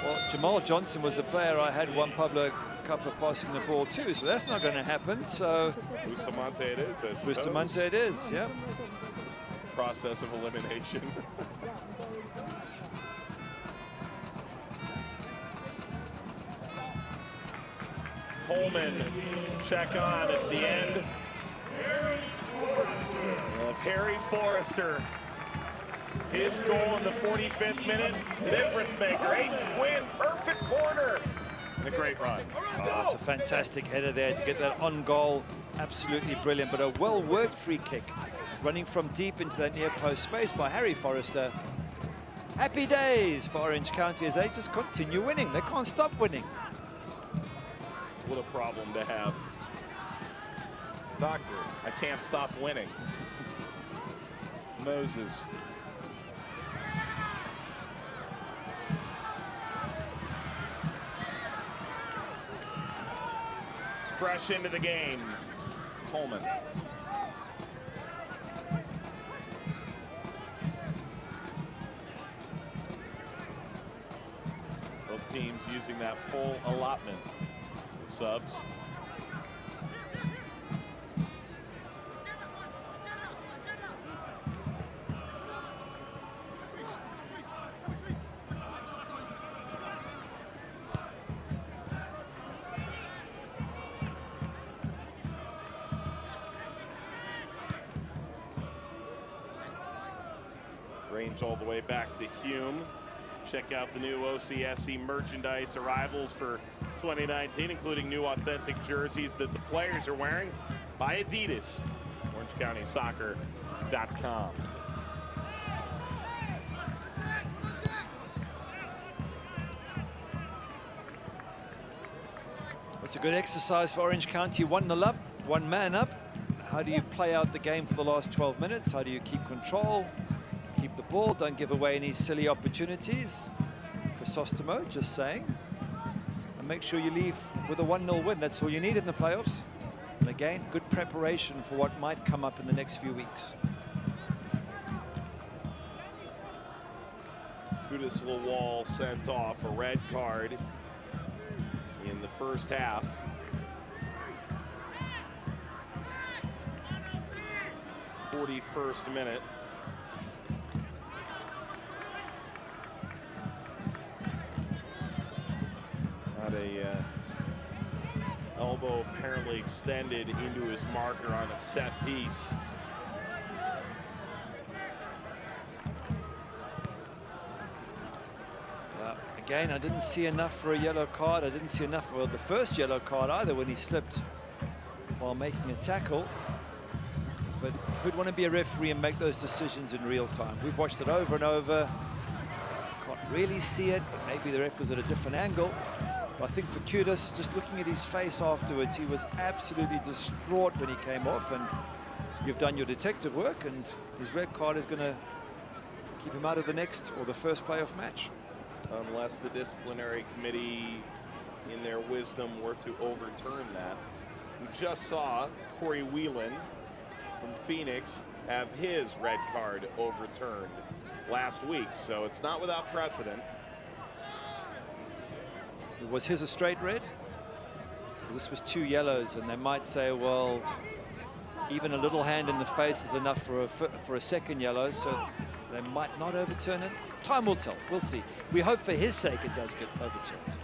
Well, Jamal Johnson was the player I had Juan Pablo Cuffer passing the ball to, so that's not going to happen. So Bustamante it is, I suppose. Bustamante it is, yeah. Process of elimination. Holman, check on, it's the end of Harry Forrester. His goal in the 45th minute, the difference maker. Aiden Quinn, perfect corner. And a great run. Oh, it's a fantastic header there to get that on goal. Absolutely brilliant, but a well-worked free kick. Running from deep into that near post space by Harry Forrester. Happy days for Orange County as they just continue winning. They can't stop winning. What a problem to have. Doctor, I can't stop winning. Moses. Fresh into the game. Coleman. Both teams using that full allotment of subs. Range all the way back to Hume. Check out the new OCSC merchandise arrivals for 2019, including new authentic jerseys that the players are wearing by Adidas. OrangeCountySoccer.com. It's a good exercise for Orange County. 1-0 up, one man up. How do you play out the game for the last 12 minutes? How do you keep control? Keep the ball, don't give away any silly opportunities. Chrysostamo, just saying. And make sure you leave with a 1-0 win. That's all you need in the playoffs. And again, good preparation for what might come up in the next few weeks. Kudus Lawal sent off, a red card in the first half. '41st minute. Had a elbow apparently extended into his marker on a set piece. Again, I didn't see enough for a yellow card. I didn't see enough for the first yellow card either when he slipped while making a tackle. But who'd want to be a referee and make those decisions in real time? We've watched it over and over. Can't really see it, but maybe the ref was at a different angle. But I think for Kudus, just looking at his face afterwards, he was absolutely distraught when he came off. And you've done your detective work, and his red card is going to keep him out of the next or the first playoff match. Unless the disciplinary committee, in their wisdom, were to overturn that. We just saw Corey Whelan from Phoenix have his red card overturned last week, so it's not without precedent. Was his a straight red? This was 2 yellows, and they might say, well, even a little hand in the face is enough for a second yellow, so they might not overturn it. Time will tell. We'll see. We hope for his sake it does get overturned.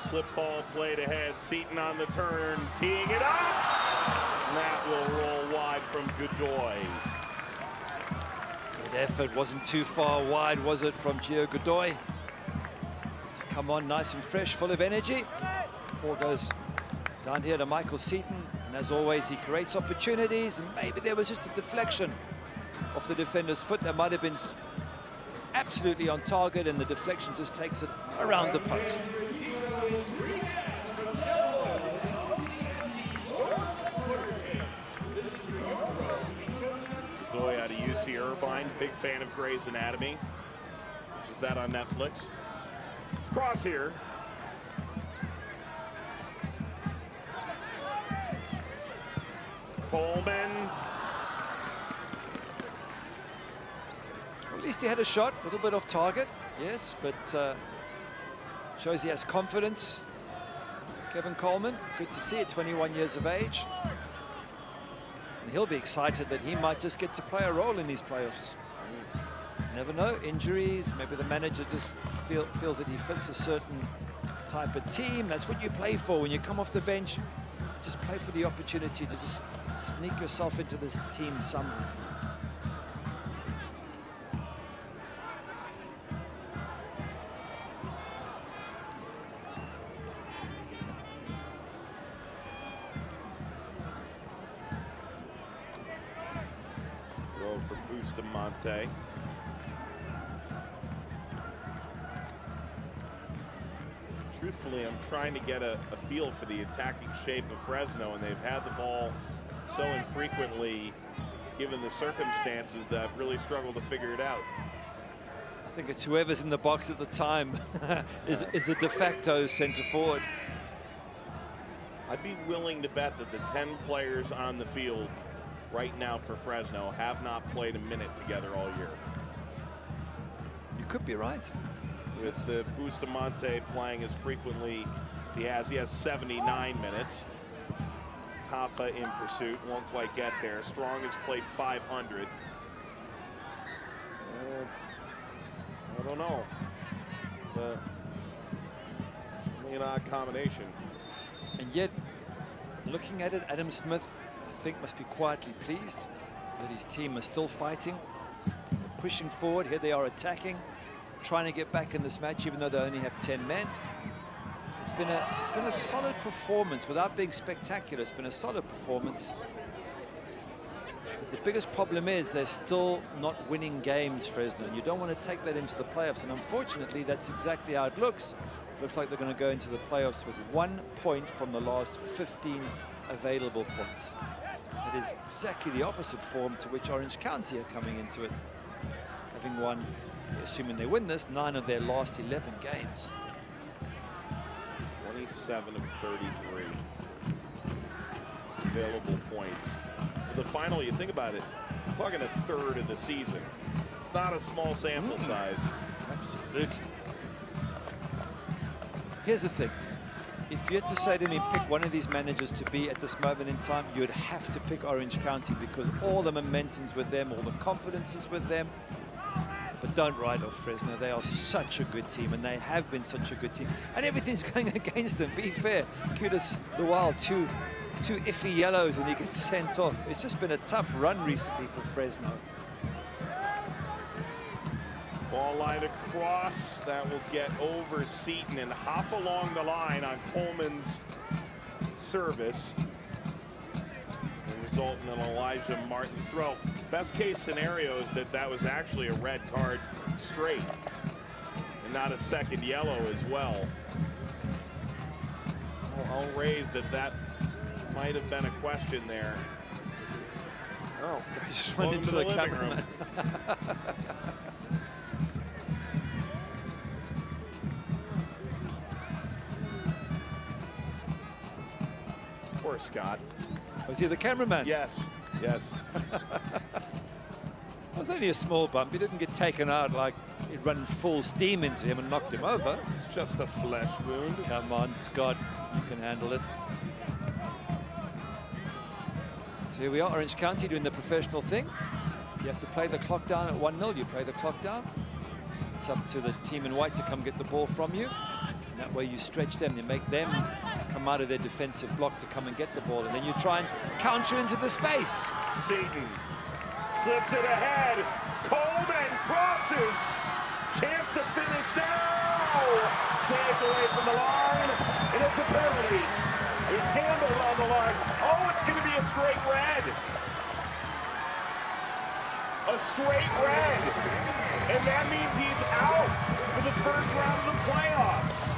Slip ball played ahead. Seaton on the turn, teeing it up. And that will roll wide from Godoy. Good effort. Wasn't too far wide, was it, from Gio Godoy? Just come on, nice and fresh, full of energy. Ball goes down here to Michael Seaton. And as always, he creates opportunities. And maybe there was just a deflection off the defender's foot. That might have been absolutely on target, and the deflection just takes it around the post. Godoy out of UC Irvine, big fan of Grey's Anatomy, which is that on Netflix. Cross here. Coleman. Well, least he had a shot, a little bit off target, yes, but shows he has confidence. Kevin Coleman, good to see at 21 years of age. And he'll be excited that he might just get to play a role in these playoffs. Never know, injuries, maybe the manager just feels that he fits a certain type of team. That's what you play for when you come off the bench. Just play for the opportunity to just sneak yourself into this team somehow. Throw for Bustamante. Truthfully, I'm trying to get a feel for the attacking shape of Fresno, and they've had the ball so infrequently, given the circumstances, that I've really struggled to figure it out. I think it's whoever's in the box at the time is the de facto center forward. I'd be willing to bet that the 10 players on the field right now for Fresno have not played a minute together all year. You could be right. With the Bustamante playing as frequently as he has. He has 79 minutes. Kafa in pursuit, won't quite get there. Strong has played 500. I don't know. It's certainly an odd combination. And yet, looking at it, Adam Smith, I think, must be quietly pleased that his team is still fighting, pushing forward. Here they are attacking, trying to get back in this match, even though they only have 10 men. It's been a solid performance without being spectacular. It's been a solid performance. But the biggest problem is they're still not winning games, Fresno, and you don't want to take that into the playoffs. And unfortunately, that's exactly how it looks. Looks like they're going to go into the playoffs with 1 point from the last 15 available points. It is exactly the opposite form to which Orange County are coming into it, having won, assuming they win this, 9 of their last 11 games. 27 of 33 available points. For the final, you think about it, we're talking a third of the season. It's not a small sample size. Absolutely. Here's the thing. If you had to say to me, pick one of these managers to be at this moment in time, you'd have to pick Orange County, because all the momentum's with them, all the confidence is with them. But don't write off Fresno. They are such a good team, and they have been such a good team. And everything's going against them. Be fair. Kudos the Wild, two iffy yellows, and he gets sent off. It's just been a tough run recently for Fresno. Ball line across, that will get over Seaton and hop along the line on Coleman's service, and result in an Elijah Martin throw. Best case scenario is that was actually a red card straight and not a second yellow as well. I'll raise that might have been a question there. Oh, I just went into the cameraman. Poor Scott. Was he the cameraman? Yes, yes. It was only a small bump. He didn't get taken out like he'd run full steam into him and knocked him over. It's just a flesh wound. Come on, Scott. You can handle it. So here we are, Orange County doing the professional thing. If you have to play the clock down at 1-0, you play the clock down. It's up to the team in white to come get the ball from you. And that way you stretch them. You make them come out of their defensive block to come and get the ball. And then you try and counter into the space. Seaton slips it ahead. Coleman crosses. Chance to finish now. Saved away from the line. And it's a penalty. He's handled on the line. Oh, it's going to be a straight red. A straight red. And that means he's out for the first round of the playoffs.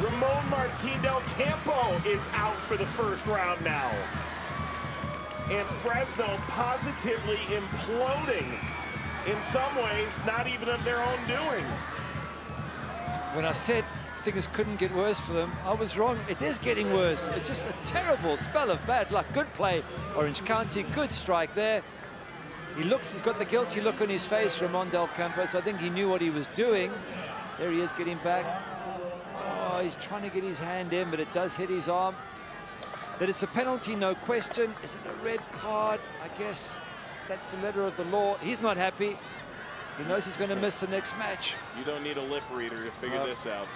Ramon Martin Del Campo is out for the first round now. And Fresno positively imploding, in some ways, not even of their own doing. When I said things couldn't get worse for them, I was wrong. It is getting worse. It's just a terrible spell of bad luck. Good play, Orange County. Good strike there. He's got the guilty look on his face, Ramon Del Campos. I think he knew what he was doing. There he is getting back. Oh, he's trying to get his hand in, but it does hit his arm. That it's a penalty, no question. Is it a red card? I guess that's the letter of the law. He's not happy. He knows he's going to miss the next match. You don't need a lip reader to figure this out.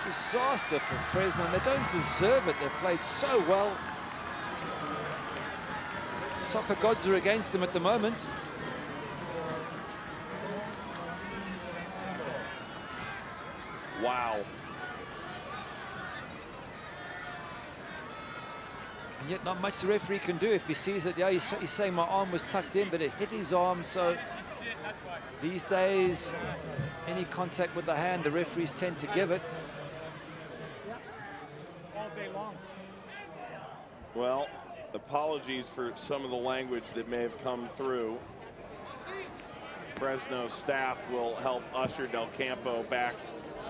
Disaster for Fresno, and they don't deserve it. They've played so well. Soccer gods are against them at the moment. Wow. And yet not much the referee can do if he sees it. Yeah, he's saying my arm was tucked in, but it hit his arm. So these days, any contact with the hand, the referees tend to give it. All day long. Well, apologies for some of the language that may have come through. Fresno staff will help usher Del Campo back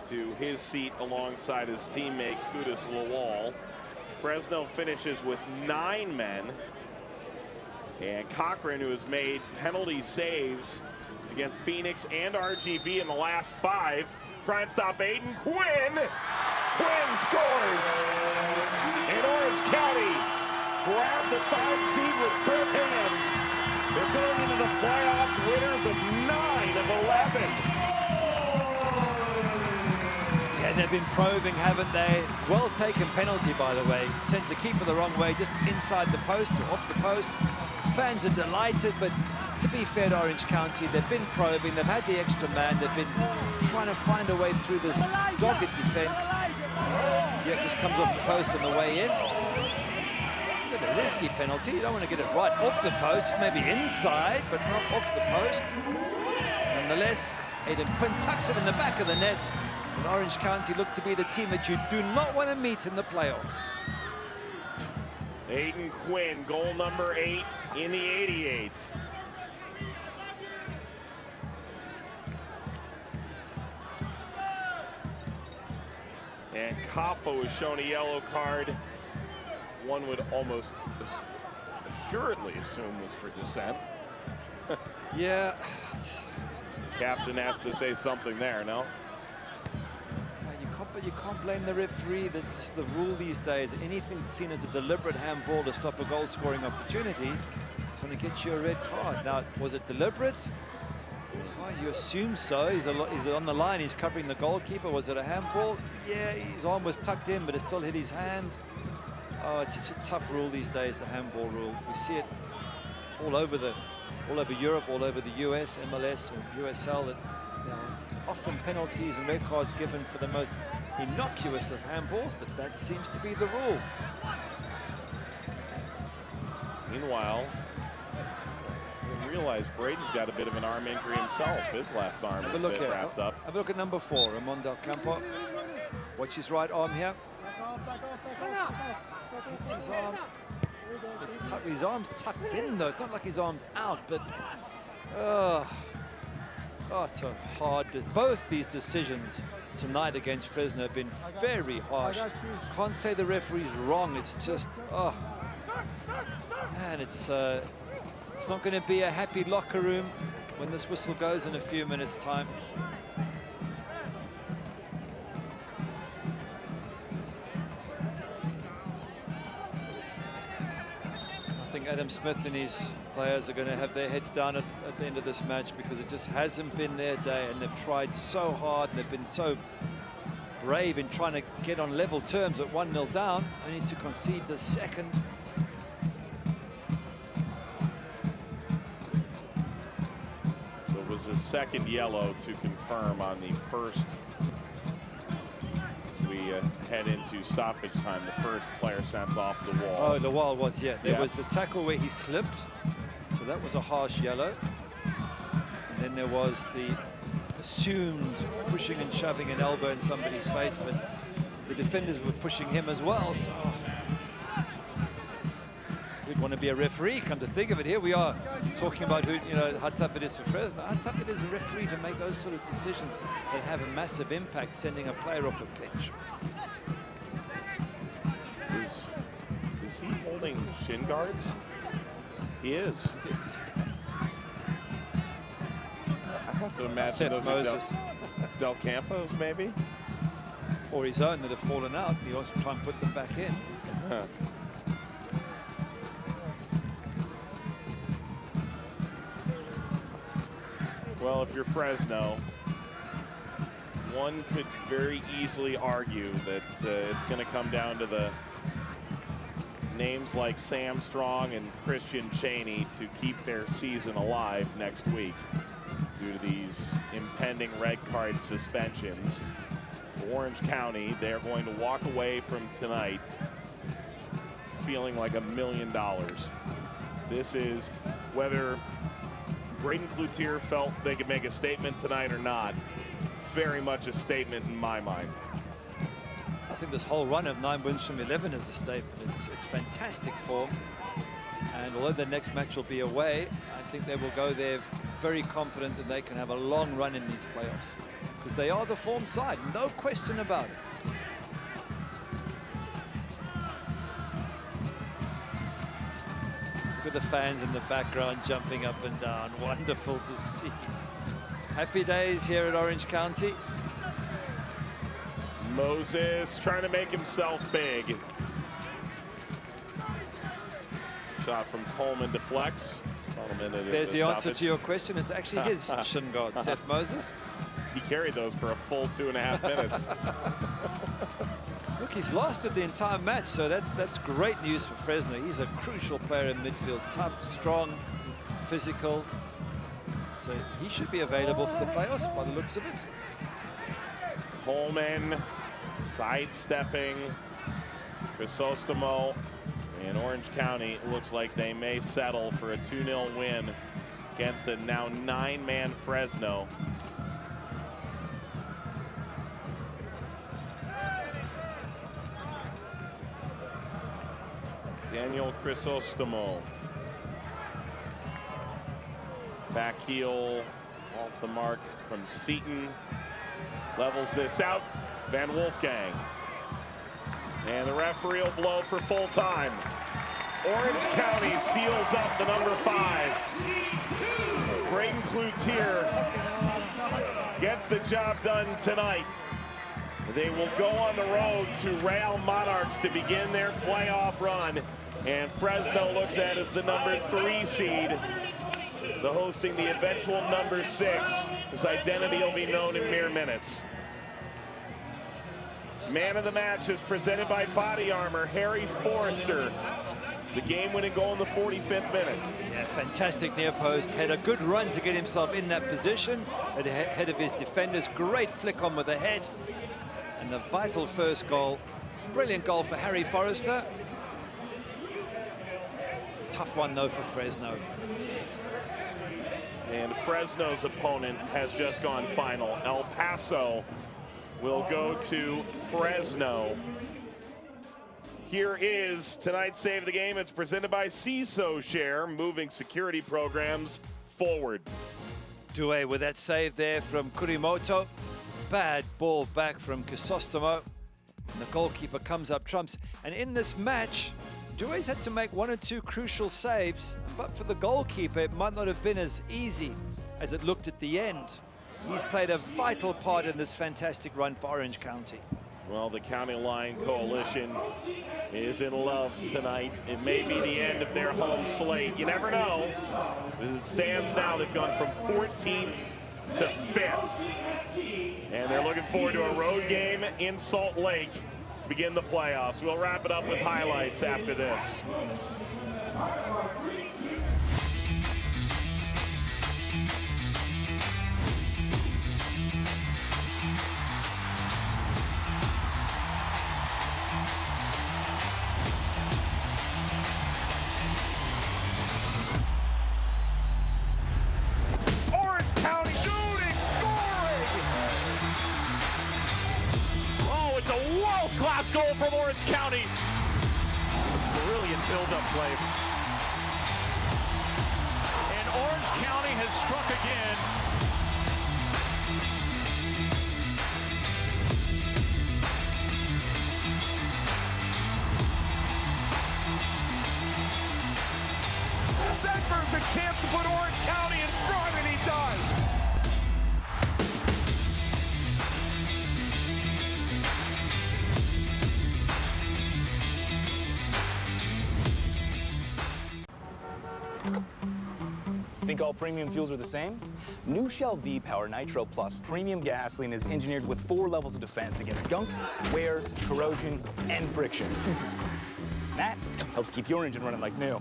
to his seat alongside his teammate Kudus Lawal. Fresno finishes with 9 men, and Cochran, who has made penalty saves against Phoenix and RGV in the last 5, try and stop Aiden Quinn. Quinn scores, and Orange County grab the 5 seed with both hands. They're going into the playoffs winners of 9 of 11. Yeah, they've been probing, haven't they? Well taken penalty, by the way. Sends the keeper the wrong way, just inside the post or off the post. Fans are delighted, but to be fair to Orange County, they've been probing, they've had the extra man, they've been trying to find a way through this dogged defense. Yeah, it just comes off the post on the way in. Look at the risky penalty. You don't want to get it right off the post, maybe inside, but not off the post. Nonetheless, Aiden Quinn tucks it in the back of the net, and Orange County look to be the team that you do not want to meet in the playoffs. Aiden Quinn, goal number 8 in the 88th. And Kaffa was shown a yellow card. One would almost assuredly assume was for dissent. Yeah. Captain has to say something there, no? You can't blame the referee. That's just the rule these days. Anything seen as a deliberate handball to stop a goal-scoring opportunity is going to get you a red card. Now, was it deliberate? Well, you assume so. He's on the line. He's covering the goalkeeper. Was it a handball? Yeah, his arm was tucked in, but it still hit his hand. Oh, it's such a tough rule these days, the handball rule. We see it all over Europe, all over the US, MLS, and USL. That often penalties and red cards given for the most innocuous of handballs, but that seems to be the rule. Meanwhile, I realize Braden's got a bit of an arm injury himself. His left arm is a bit wrapped up. Have a look at number 4, Ramon Del Campo. Watch his right arm here. It's his arm. His arm's tucked in, though. It's not like his arm's out, but oh, it's so hard. Both these decisions tonight against Fresno have been very harsh. Can't say the referee's wrong. It's just, oh, man, it's not going to be a happy locker room when this whistle goes in a few minutes' time. I think Adam Smith and his players are going to have their heads down at the end of this match, because it just hasn't been their day, and they've tried so hard and they've been so brave in trying to get on level terms at 1-0 down, only to concede the second. So it was a second yellow to confirm on the first. We head into stoppage time. The first player sent off the wall. Oh, the wall was, yeah. There was the tackle where he slipped, so that was a harsh yellow. And then there was the assumed pushing and shoving an elbow in somebody's face, but the defenders were pushing him as well, so we'd want to be a referee. Come to think of it, here we are talking about how tough it is for Fresno. How tough it is a referee to make those sort of decisions that have a massive impact, sending a player off a pitch. Is he holding shin guards? He is. Yes. have to imagine Seth those Moses. are Del Campos, maybe? Or his own that have fallen out. He wants to try and put them back in. Well, if you're Fresno, one could very easily argue that it's going to come down to the names like Sam Strong and Christian Chaney to keep their season alive next week due to these impending red card suspensions. For Orange County, they're going to walk away from tonight feeling like $1 million. This is whether Braden Cloutier felt they could make a statement tonight or not. Very much a statement in my mind. I think this whole run of 9 wins from 11 is a statement. It's fantastic form. And although the next match will be away, I think they will go there very confident that they can have a long run in these playoffs. Because they are the form side, no question about it. Look at the fans in the background jumping up and down. Wonderful to see. Happy days here at Orange County. Moses trying to make himself big. Shot from Coleman deflects. There's the answer to your question. It's actually his shin guard, Seth Moses. He carried those for a full 2.5 minutes. Look, he's lasted the entire match, so that's great news for Fresno. He's a crucial player in midfield. Tough, strong, physical. So he should be available for the playoffs by the looks of it. Coleman sidestepping Crisostomo, and Orange County looks like they may settle for a 2-0 win against a now 9-man Fresno. Daniel Crisostomo. Back heel off the mark from Seaton. Levels this out. Van Wolfgang. And the referee will blow for full time. Orange County seals up the number 5. Braden Cloutier gets the job done tonight. They will go on the road to Real Monarchs to begin their playoff run. And Fresno looks at as the number 3 seed. The hosting the eventual number 6. His identity will be known in mere minutes. Man of the match is presented by Body Armor, Harry Forrester. The game-winning goal in the 45th minute. Yeah, fantastic near post. Had a good run to get himself in that position ahead of his defenders. Great flick on with the head. And the vital first goal. Brilliant goal for Harry Forrester. Tough one, though, for Fresno. And Fresno's opponent has just gone final. El Paso will go to Fresno. Here is tonight's Save the Game. It's presented by CISO Share, moving security programs forward. Due with that save there from Kurimoto. Bad ball back from Crisostomo. And the goalkeeper comes up trumps. And in this match, Due's had to make 1 or 2 crucial saves. But for the goalkeeper, it might not have been as easy as it looked at the end. He's played a vital part in this fantastic run for Orange County. Well, the County Line Coalition is in love tonight. It may be the end of their home slate. You never know. As it stands now, they've gone from 14th to 5th. And they're looking forward to a road game in Salt Lake to begin the playoffs. We'll wrap it up with highlights after this. World-class goal from Orange County. Brilliant build-up play. And Orange County has struck again. Sedberg's a chance to put Orange County in front, and he does. Think all premium fuels are the same? New Shell V-Power Nitro Plus premium gasoline is engineered with 4 levels of defense against gunk, wear, corrosion, and friction. That helps keep your engine running like new.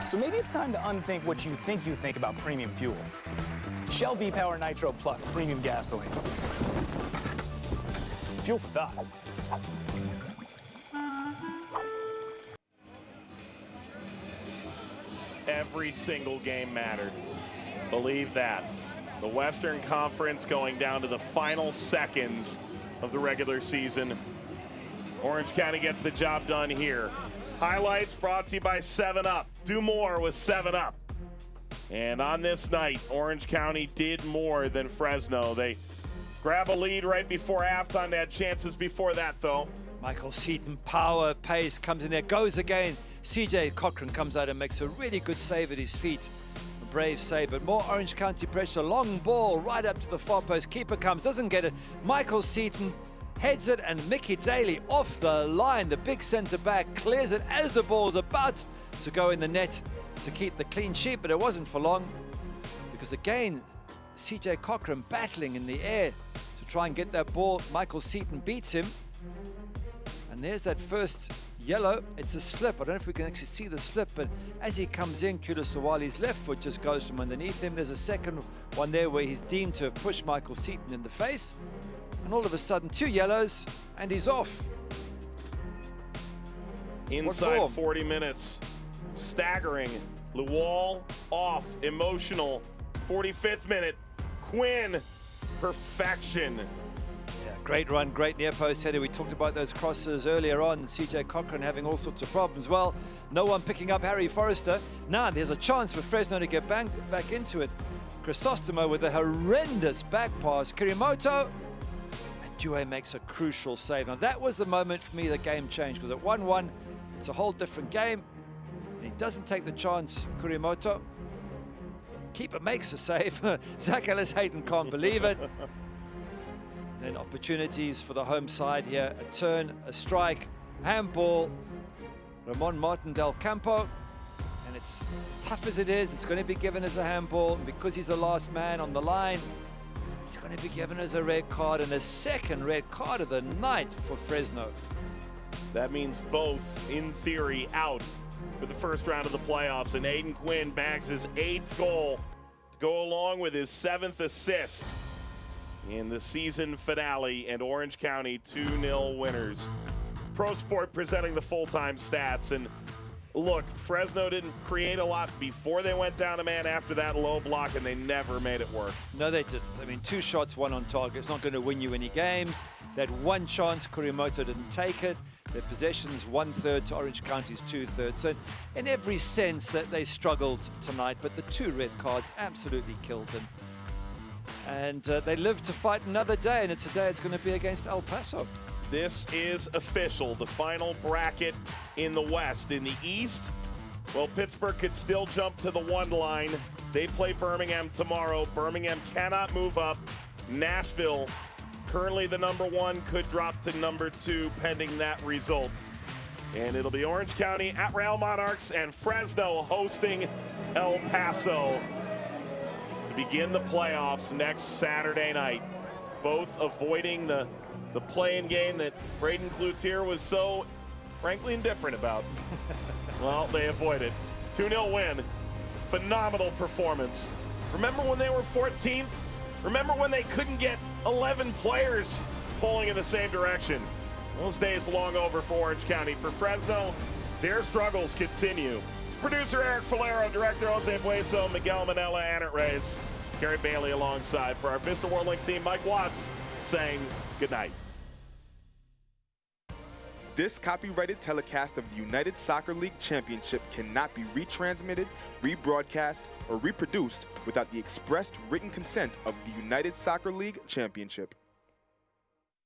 So maybe it's time to unthink what you think about premium fuel. Shell V-Power Nitro Plus premium gasoline. It's fuel for thought. Every single game mattered. Believe that. The Western Conference going down to the final seconds of the regular season. Orange County gets the job done here. Highlights brought to you by 7-Up. Do more with 7-Up. And on this night, Orange County did more than Fresno. They grab a lead right before halftime. They had chances before that, though. Michael Seaton, power, pace, comes in there, goes again. CJ Cochran comes out and makes a really good save at his feet. A brave save, but more Orange County pressure. Long ball right up to the far post. Keeper comes, doesn't get it. Michael Seaton heads it, and Mickey Daly off the line. The big centre back clears it as the ball's about to go in the net to keep the clean sheet, but it wasn't for long, because again, CJ Cochran battling in the air to try and get that ball. Michael Seaton beats him. And there's that first yellow. It's a slip. I don't know if we can actually see the slip, but as he comes in, Kudos Lawali's left foot just goes from underneath him. There's a second one there where he's deemed to have pushed Michael Seaton in the face. And all of a sudden, 2 yellows, and he's off. Inside 40 minutes. Staggering. Luwal off. Emotional. 45th minute. Quinn. Perfection. Great run, great near post header. We talked about those crosses earlier on. CJ Cochran having all sorts of problems. Well, no one picking up Harry Forrester. Now there's a chance for Fresno to get back into it. Crisostomo with a horrendous back pass. Kirimoto, and Due makes a crucial save. Now that was the moment for me the game changed, because at 1-1, it's a whole different game. And he doesn't take the chance, Kirimoto. Keeper makes a save. Zach Ellis-Hayden can't believe it. Then opportunities for the home side here. A turn, a strike, handball. Ramon Martin del Campo. And it's tough as it is, it's going to be given as a handball. And because he's the last man on the line, it's going to be given as a red card, and a second red card of the night for Fresno. That means both, in theory, out for the first round of the playoffs. And Aiden Quinn bags his 8th goal to go along with his 7th assist in the season finale, and Orange County 2-0 winners. Pro Sport presenting the full-time stats. And look, Fresno didn't create a lot before they went down a man after that low block, and they never made it work. No, they didn't. I mean, 2 shots, 1 on target. It's not going to win you any games. They had 1 chance. Kurimoto didn't take it. Their possessions 1/3 to Orange County's 2/3. So in every sense that they struggled tonight, but the 2 red cards absolutely killed them. And they live to fight another day, and today it's going to be against El Paso. This is official, the final bracket in the West. In the East, well, Pittsburgh could still jump to the 1 line. They play Birmingham tomorrow. Birmingham cannot move up. Nashville, currently the #1, could drop to #2 pending that result. And it'll be Orange County at Real Monarchs and Fresno hosting El Paso to begin the playoffs next Saturday night. Both avoiding the play-in game that Braden Cloutier was so, frankly, indifferent about. Well, they avoid it. 2-0 win. Phenomenal performance. Remember when they were 14th? Remember when they couldn't get 11 players pulling in the same direction? Those days long over for Orange County. For Fresno, their struggles continue. Producer Eric Falero, director Jose Bueso, Miguel Manella, Annette Reyes, Gary Bailey alongside. For our Mr. Worldlink team, Mike Watts saying good night. This copyrighted telecast of the United Soccer League Championship cannot be retransmitted, rebroadcast, or reproduced without the expressed written consent of the United Soccer League Championship.